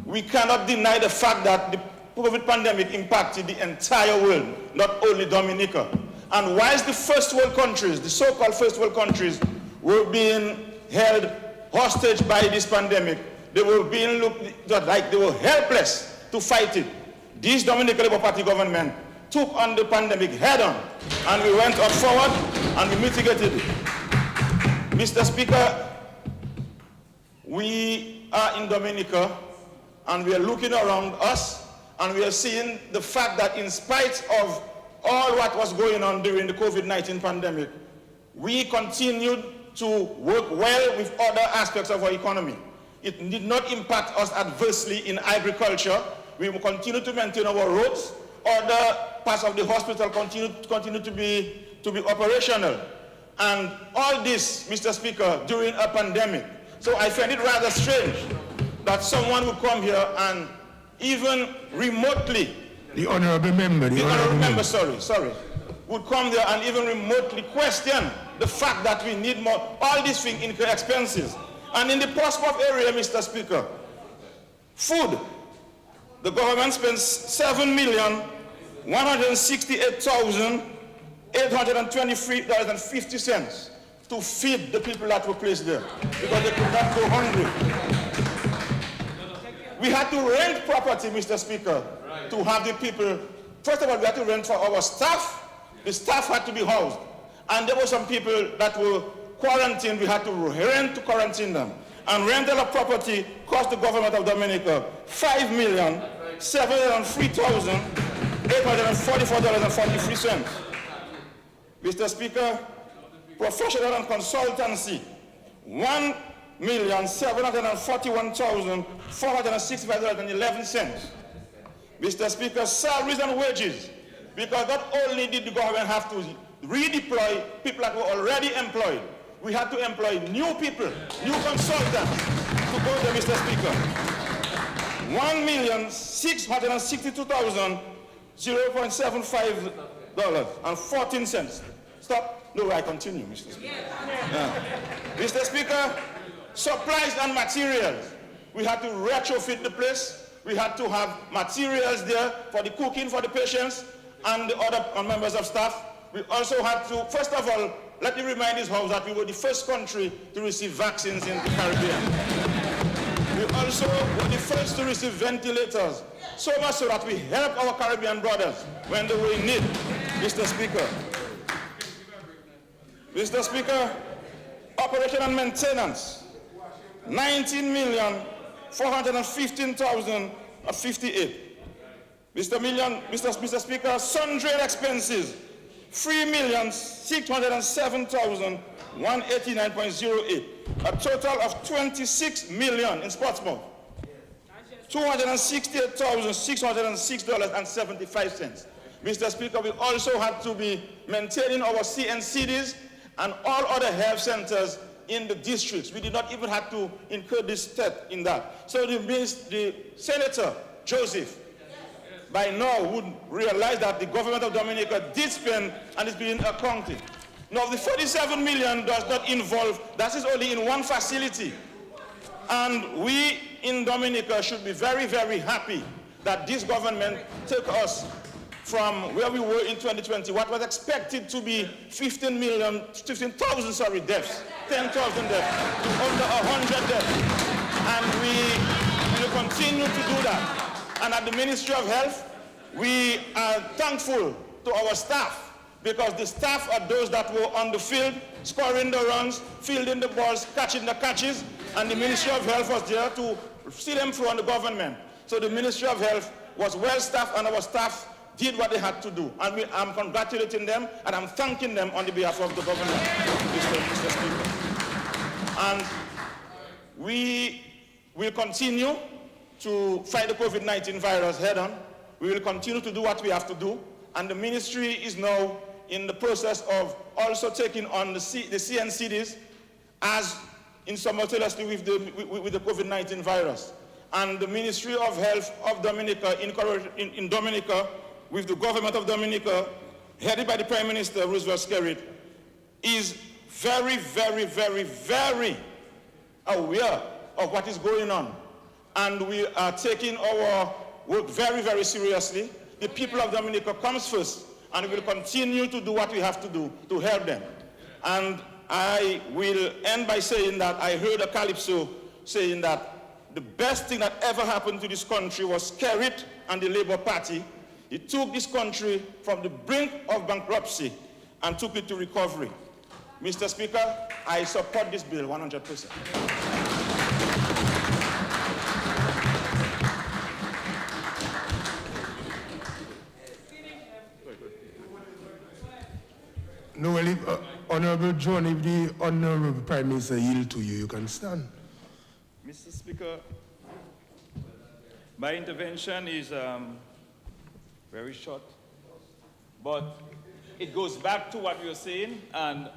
we cannot deny the fact that the COVID pandemic impacted the entire world, not only Dominica. And whilst the first world countries, the so-called first world countries, were being held hostage by this pandemic, they were being looked like they were helpless to fight it. This Dominican Labour Party government took on the pandemic head-on, and we went up forward and we mitigated it. Mr. Speaker, we are in Dominica, and we are looking around us, and we are seeing the fact that in spite of all what was going on during the COVID-19 pandemic, we continued to work well with other aspects of our economy. It did not impact us adversely in agriculture. We will continue to maintain our roads. Other parts of the hospital continue to be operational. And all this, Mr. Speaker, during a pandemic. So I find it rather strange that someone would come here and even remotely, the honorable member, would come there and even remotely question the fact that we need more, all these things incur expenses. And in the Portsmouth area, Mr. Speaker, food, the government spends $7,168,823.50 to feed the people that were placed there because they could not go hungry. We had to rent property, Mr. Speaker, to have the people. First of all, we had to rent for our staff. The staff had to be housed. And there were some people that were quarantined. We had to rent to quarantine them. And rental of property cost the government of Dominica $5,703,844.43. Mr. Speaker, professional and consultancy, $1,741,465.11. Mr. Speaker, salaries and wages, because not only did the government have to redeploy people that were already employed, we had to employ new people, new consultants to go there, Mr. Speaker. $1,662,000.75.14. Stop. No, I continue, Mr. Speaker. Mr. Speaker, supplies and materials. We had to retrofit the place. We had to have materials there for the cooking for the patients and the other members of staff. We also had to, first of all, let me remind this House that we were the first country to receive vaccines in the Caribbean. We also were the first to receive ventilators, so much so that we helped our Caribbean brothers when they were in need. Mr. Speaker. Mr. Speaker, operation and maintenance, 19,415,058. Mr. Speaker, sundry expenses, 3,607,189.08. A total of 26 million in Portsmouth. $268,606.75. Mr. Speaker, we also had to be maintaining our CNCDs and all other health centers in the districts. We did not even have to incur this step in that. So the Senator, Joseph, by now would realize that the government of Dominica did spend and is being accounted. Now, the 47 million does not involve, that is only in one facility. And we in Dominica should be very, very happy that this government took us from where we were in 2020, what was expected to be 15,000 deaths, 10,000 deaths, to under 100 deaths. And we will continue to do that. And at the Ministry of Health, we are thankful to our staff, because the staff are those that were on the field, scoring the runs, fielding the balls, catching the catches, and the Ministry of Health was there to see them through on the government. So the Ministry of Health was well staffed, and our staff did what they had to do. And I'm congratulating them, and I'm thanking them on the behalf of the government, Mr. Speaker. And we will continue to fight the COVID-19 virus head on. We will continue to do what we have to do. And the ministry is now in the process of also taking on the CNCDs as in simultaneously with the COVID-19 virus. And the Ministry of Health of Dominica in Dominica, with the government of Dominica, headed by the Prime Minister, Roosevelt Skerrit, is very, very, very, very aware of what is going on. And we are taking our work very, very seriously. The people of Dominica comes first, and we will continue to do what we have to do to help them. And I will end by saying that I heard a calypso saying that the best thing that ever happened to this country was Skerrit and the Labour Party. He took this country from the brink of bankruptcy and took it to recovery. Mr. Speaker, I support this bill 100%. No, well, if, Honorable John, if the Honorable Prime Minister yield to you, you can stand. Mr. Speaker, my intervention is very short, but it goes back to what we were saying, and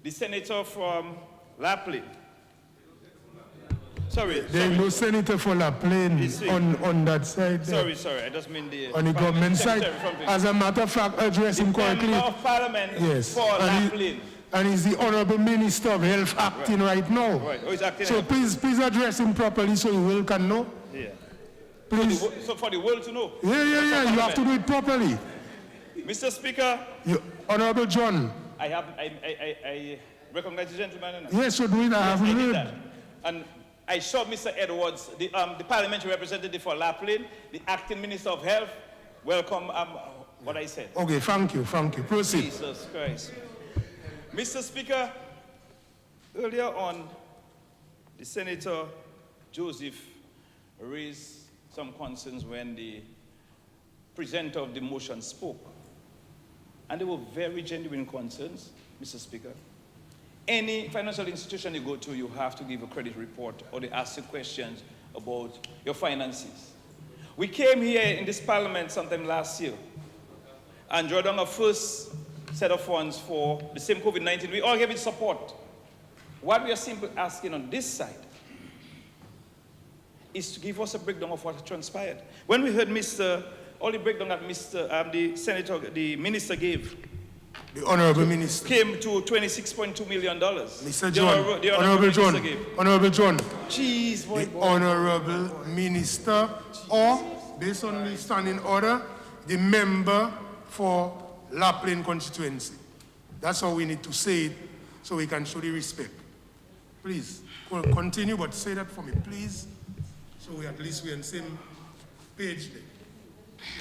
the senator from La Plaine. Sorry. There is no senator for La Plaine on that side. Sorry, I just mean the... On the government side. As a matter of fact, address him correctly. Member of Parliament for La Plaine. And he's the Honorable Minister of Health acting right now. Right. Oh, he's acting. So please address him properly so the world can know. Yeah. Please. So for the world to know. Yeah. You have to do it properly. Mr. Speaker. Honorable John. I recognize the gentleman. Yes, you do it. I haven't heard. That. And I saw Mr. Edwards, the parliamentary representative for La Plaine, the acting Minister of Health. Welcome, what I said. Okay, thank you. Proceed. Jesus Christ. Mr. Speaker, earlier on, the Senator Joseph raised some concerns when the presenter of the motion spoke. And they were very genuine concerns, Mr. Speaker. Any financial institution you go to, you have to give a credit report, or they ask you questions about your finances. We came here in this parliament sometime last year and drew down our first set of funds for the same COVID-19. We all gave it support. What we are simply asking on this side is to give us a breakdown of what transpired. When we heard all the breakdown that the Senator, the Minister gave, The Honorable Minister. came to $26.2 million. Mr. John, Honorable John, Jeez, boy. the Honorable Minister, or, based on the standing order, the member for La Plaine constituency. That's how we need to say it, so we can show the respect. Please, continue, but say that for me, please, so we at least we're on the same page there,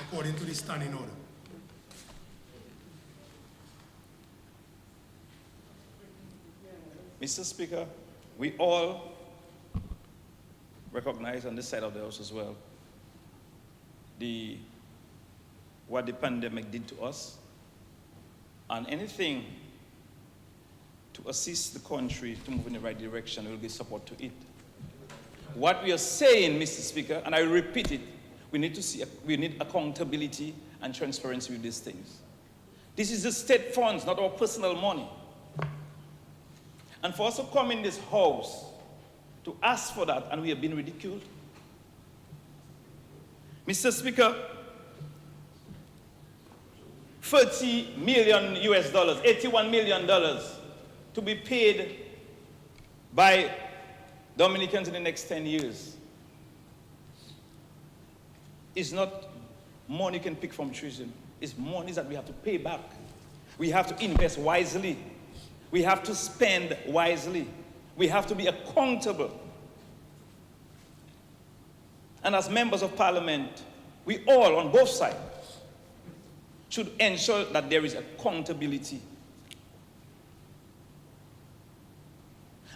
according to the standing order. Mr. Speaker, we all recognize on this side of the House as well what the pandemic did to us, and anything to assist the country to move in the right direction, we'll give support to it. What we are saying, Mr. Speaker, and I repeat it, we need accountability and transparency with these things. This is the state funds, not our personal money. And for us to come in this house to ask for that, and we have been ridiculed. Mr. Speaker, $30 million, $81 million to be paid by Dominicans in the next 10 years is not money you can pick from trees. It's money that we have to pay back. We have to invest wisely. We have to spend wisely. We have to be accountable. And as members of parliament, we all, on both sides, should ensure that there is accountability.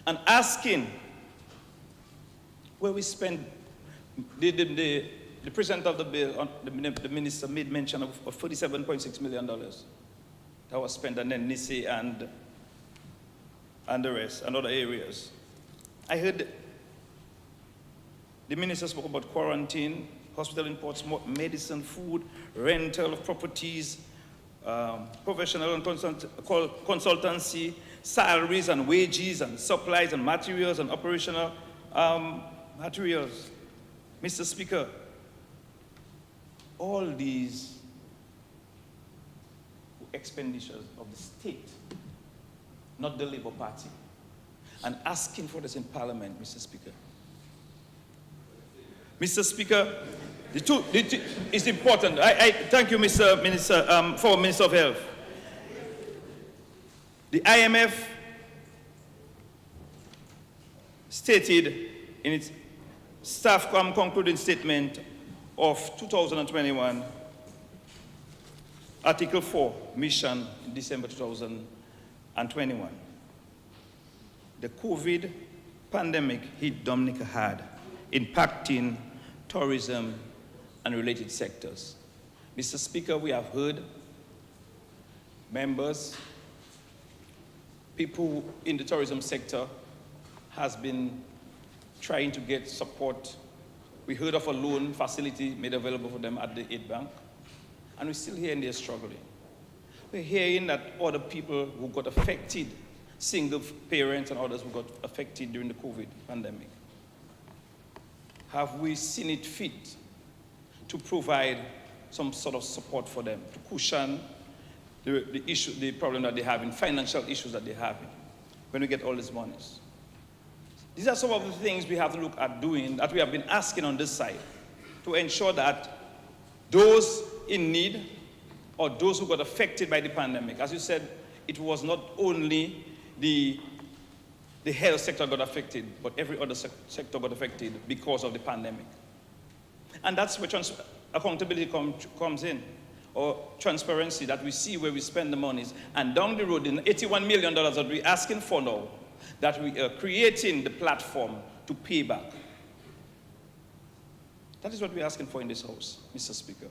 And asking where we spend, the president of the bill, the minister made mention of $47.6 million that was spent, and then Nisi and the rest, and other areas. I heard the minister spoke about quarantine, hospital imports, medicine, food, rental of properties, professional and consultancy, salaries and wages and supplies and materials and operational materials. Mr. Speaker, all these expenditures of the state, not the Labour Party, and asking for this in Parliament, Mr. Speaker. Mr. Speaker, the two is important. I thank you, Mr. Minister, for Minister of Health. The IMF stated in its staff concluding statement of 2021, Article 4, mission in December 2021. The COVID pandemic hit Dominica hard, impacting tourism and related sectors. Mr. Speaker, we have heard members, people in the tourism sector has been trying to get support. We heard of a loan facility made available for them at the Aid Bank, and we're still hearing they're struggling. We're hearing that other people who got affected, single parents and others who got affected during the COVID pandemic. Have we seen it fit to provide some sort of support for them, to cushion the problem that they have, in financial issues that they have when we get all these monies? These are some of the things we have to look at doing, that we have been asking on this side, to ensure that those in need or those who got affected by the pandemic, as you said, it was not only the health sector got affected, but every other sector got affected because of the pandemic. And that's where accountability comes in, or transparency, that we see where we spend the monies. And down the road, the $81 million that we're asking for now, that we are creating the platform to pay back. That is what we're asking for in this House, Mr. Speaker.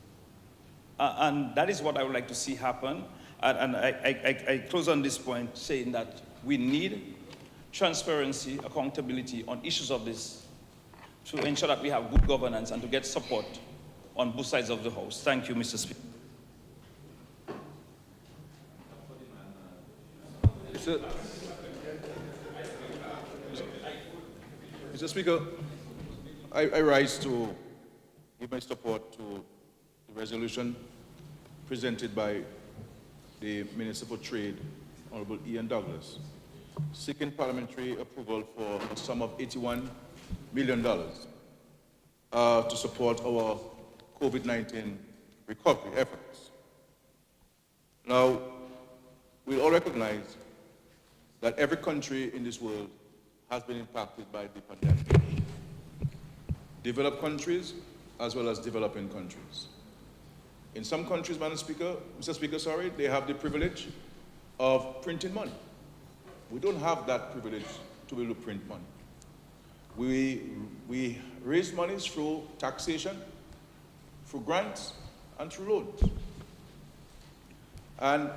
And that is what I would like to see happen. And I close on this point saying that we need transparency, accountability on issues of this to ensure that we have good governance and to get support on both sides of the House. Thank you, Mr. Speaker. Mr. Speaker, I rise to give my support to the resolution presented by the Minister for Trade, Honorable Ian Douglas, seeking parliamentary approval for a sum of $81 million to support our COVID-19 recovery efforts. Now, we all recognize that every country in this world has been impacted by the pandemic. Developed countries as well as developing countries. In some countries, Mr. Speaker, they have the privilege of printing money. We don't have that privilege to be able to print money. We raise monies through taxation, through grants, and through loans. And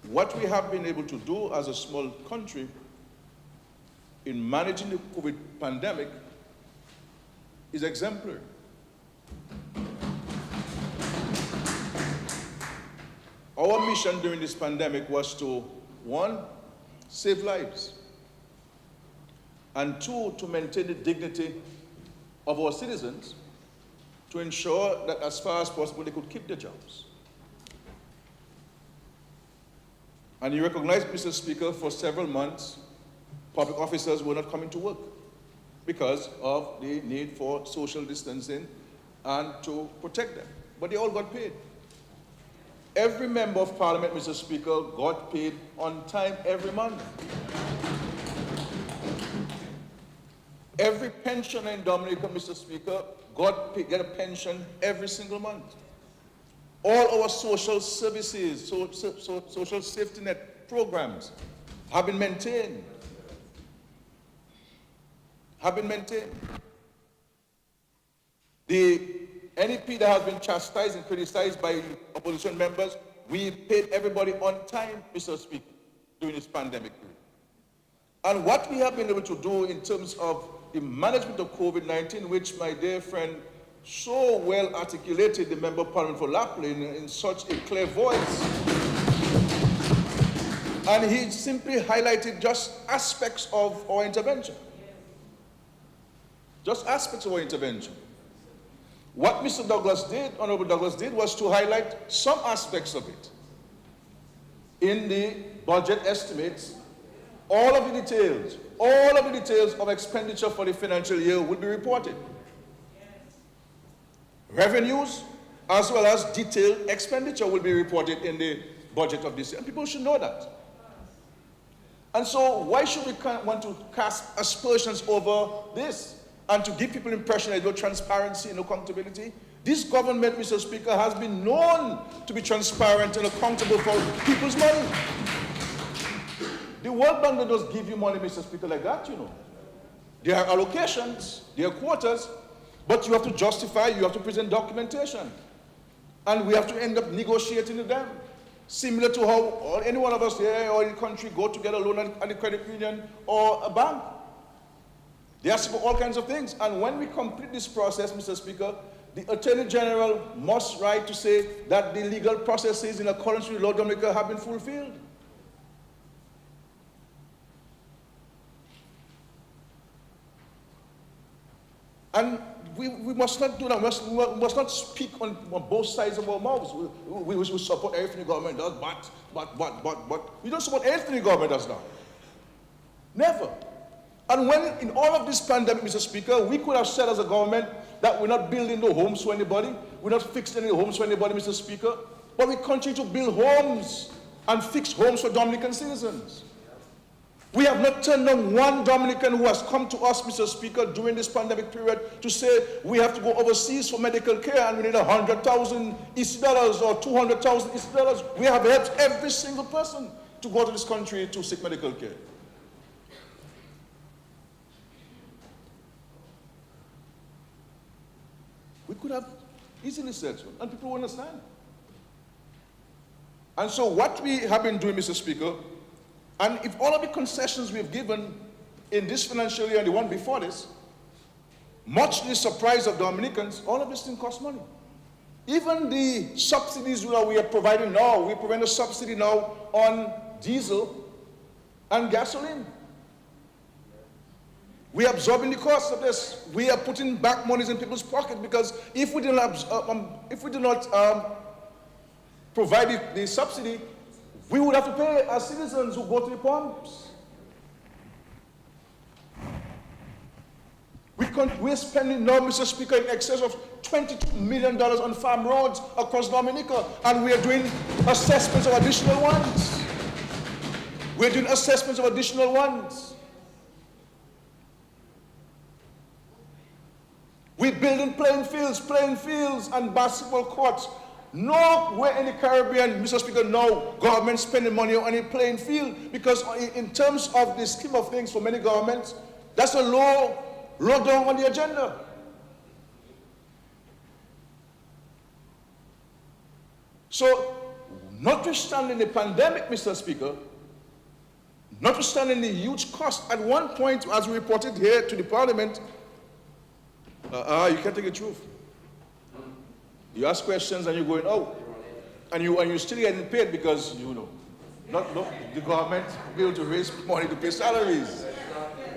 what we have been able to do as a small country in managing the COVID pandemic is exemplary. Our mission during this pandemic was to, one, save lives, and two, to maintain the dignity of our citizens, to ensure that as far as possible they could keep their jobs. And you recognize, Mr. Speaker, for several months, public officers were not coming to work because of the need for social distancing and to protect them. But they all got paid. Every member of parliament, Mr. Speaker, got paid on time every month. Every pensioner in Dominica, Mr. Speaker, get a pension every single month. All our social services, social safety net programs have been maintained. The NEP that has been chastised and criticized by opposition members, we paid everybody on time, Mr. Speaker, during this pandemic period. And what we have been able to do in terms of the management of COVID-19, which my dear friend so well articulated, the Member of Parliament for Lapland, in such a clear voice. And he simply highlighted just aspects of our intervention. Just aspects of our intervention. What Mr. Douglas did, Honorable Douglas did, was to highlight some aspects of it. In the budget estimates, all of the details of expenditure for the financial year will be reported. Revenues, as well as detailed expenditure, will be reported in the budget of this year. And people should know that. And so why should we want to cast aspersions over this and to give people the impression that there's no transparency and no accountability? This government, Mr. Speaker, has been known to be transparent and accountable for people's money. The World Bank doesn't give you money, Mr. Speaker, like that, you know. There are allocations, there are quotas, but you have to justify, you have to present documentation. And we have to end up negotiating with them. Similar to how any one of us here or in the country go to get a loan at a credit union or a bank. They ask for all kinds of things. And when we complete this process, Mr. Speaker, the Attorney General must write to say that the legal processes in accordance with law Dominica have been fulfilled. And we must not do that. We must not speak on both sides of our mouths. We support everything the government does, but we don't support anything the government does now. Never. And when in all of this pandemic, Mr. Speaker, we could have said as a government that we're not building no homes for anybody, we're not fixing any homes for anybody, Mr. Speaker, but we continue to build homes and fix homes for Dominican citizens. We have not turned down one Dominican who has come to us, Mr. Speaker, during this pandemic period to say we have to go overseas for medical care and we need 100,000 East dollars or 200,000 East dollars. We have helped every single person to go to this country to seek medical care. We could have easily said so, and people will understand. And so what we have been doing, Mr. Speaker, and if all of the concessions we've given in this financial year and the one before this, much to the surprise of Dominicans, all of this thing costs money. Even the subsidies that we are providing now, we provide a subsidy now on diesel and gasoline. We are absorbing the cost of this. We are putting back monies in people's pockets because if we do not provide the subsidy, we would have to pay as citizens who go to the pumps. We're spending now, Mr. Speaker, in excess of $22 million on farm roads across Dominica, and we are doing assessments of additional ones. We're doing assessments of additional ones. We're building playing fields and basketball courts. Nowhere in the Caribbean, Mr. Speaker, no government spending money on a playing field, because in terms of the scheme of things for many governments, that's a low down on the agenda. So, notwithstanding the pandemic, Mr. Speaker, notwithstanding the huge cost, at one point, as we reported here to the Parliament, you can't take the truth. You ask questions and you're going out, and you're still getting paid because, you know, not the government be able to raise money to pay salaries.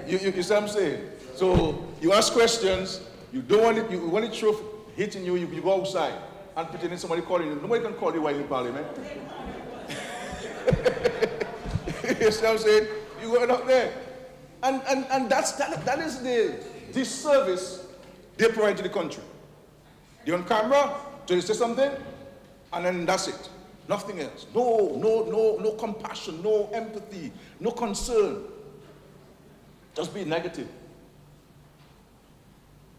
You see what I'm saying? So you ask questions, you don't want it, you want the truth hitting you, you go outside and pretending somebody calling you. Nobody can call you while in Parliament. You see what I'm saying? You're going out there. And that is the disservice they provide to the country. They're on camera, so they say something, and then that's it. Nothing else. No compassion, no empathy, no concern. Just be negative.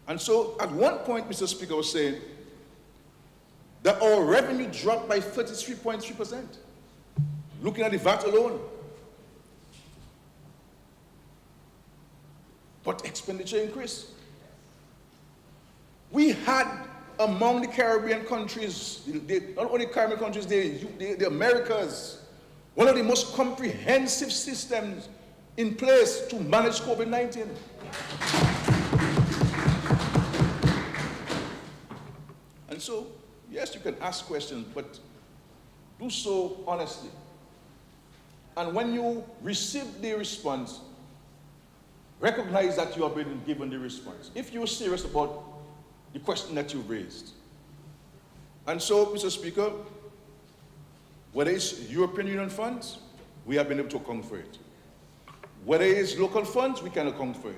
And so, at one point, Mr. Speaker was saying that our revenue dropped by 33.3%. Looking at the VAT alone. But expenditure increased. We had among the Caribbean countries, not only Caribbean countries, the Americas, one of the most comprehensive systems in place to manage COVID-19. And so, yes, you can ask questions, but do so honestly. And when you receive the response, recognize that you have been given the response, if you're serious about the question that you've raised. And so, Mr. Speaker, whether it's European Union funds, we have been able to account for it. Whether it's local funds, we can account for it.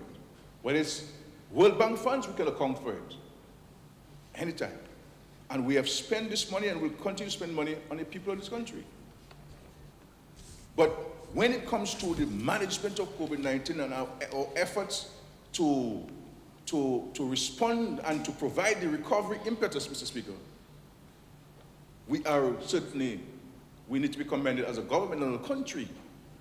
Whether it's World Bank funds, we can account for it. Anytime. And we have spent this money and will continue to spend money on the people of this country. But when it comes to the management of COVID-19 and our efforts to respond and to provide the recovery impetus, Mr. Speaker, we need to be commended as a government and a country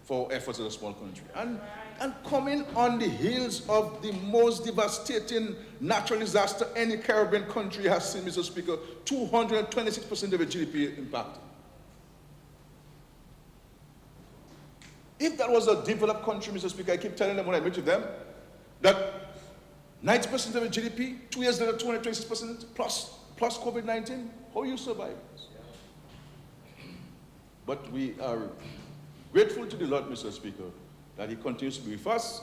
for our efforts as a small country. And coming on the heels of the most devastating natural disaster any Caribbean country has seen, Mr. Speaker, 226% of its GDP impacted. If that was a developed country, Mr. Speaker, I keep telling them when I meet with them, that 90% of its GDP, 2 years later, 226% plus COVID-19, how you survive? But we are grateful to the Lord, Mr. Speaker, that He continues to be with us,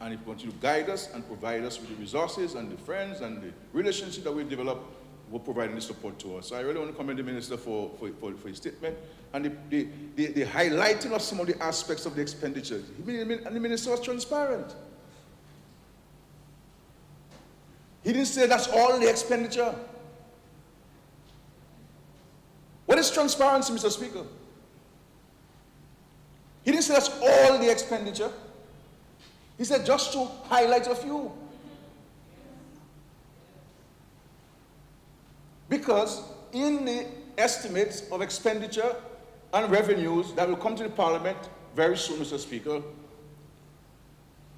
and He continues to guide us and provide us with the resources and the friends and the relationship that we've developed, will provide the support to us. So I really want to commend the Minister for his statement and the highlighting of some of the aspects of the expenditure. And the Minister was transparent. He didn't say that's all the expenditure. What is transparency, Mr. Speaker? He didn't say that's all the expenditure. He said just to highlight a few. Because in the estimates of expenditure and revenues that will come to the Parliament very soon, Mr. Speaker,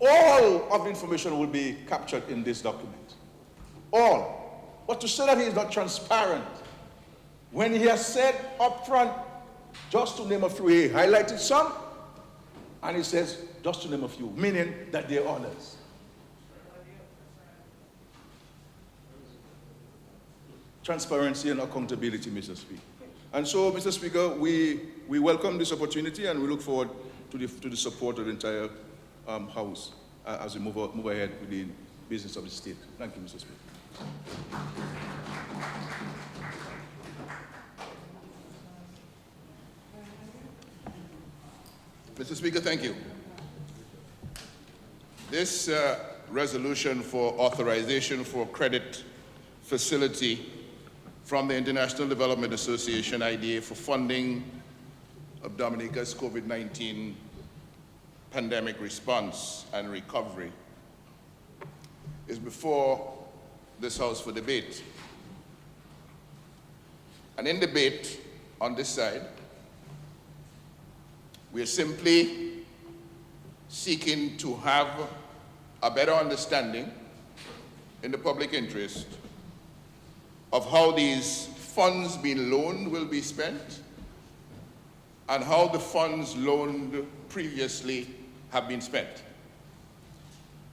all of the information will be captured in this document. All. But to say that he is not transparent, when he has said up front, just to name a few, he highlighted some, and he says, just to name a few, meaning that they are others. Transparency and accountability, Mr. Speaker. And so, Mr. Speaker, we welcome this opportunity and we look forward to the support of the entire House as we move ahead with the business of the state. Thank you, Mr. Speaker. Mr. Speaker, thank you. This resolution for authorization for credit facility from the International Development Association, IDA, for funding of Dominica's COVID-19 pandemic response and recovery is before this House for debate. And in debate on this side, we are simply seeking to have a better understanding in the public interest of how these funds being loaned will be spent and how the funds loaned previously have been spent.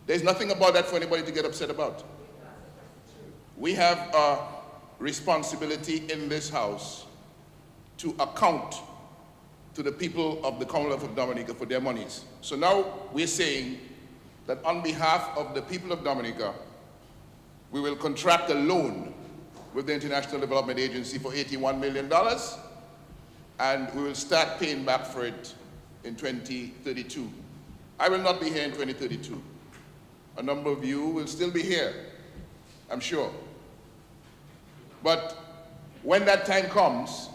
There's nothing about that for anybody to get upset about. We have a responsibility in this House to account to the people of the Commonwealth of Dominica for their monies. So now we're saying that on behalf of the people of Dominica, we will contract a loan with the International Development Agency for $81 million, and we will start paying back for it in 2032. I will not be here in 2032. A number of you will still be here, I'm sure. But when that time comes,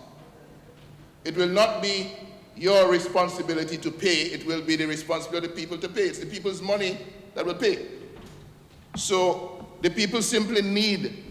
it will not be your responsibility to pay, it will be the responsibility of the people to pay. It's the people's money that will pay. So the people simply need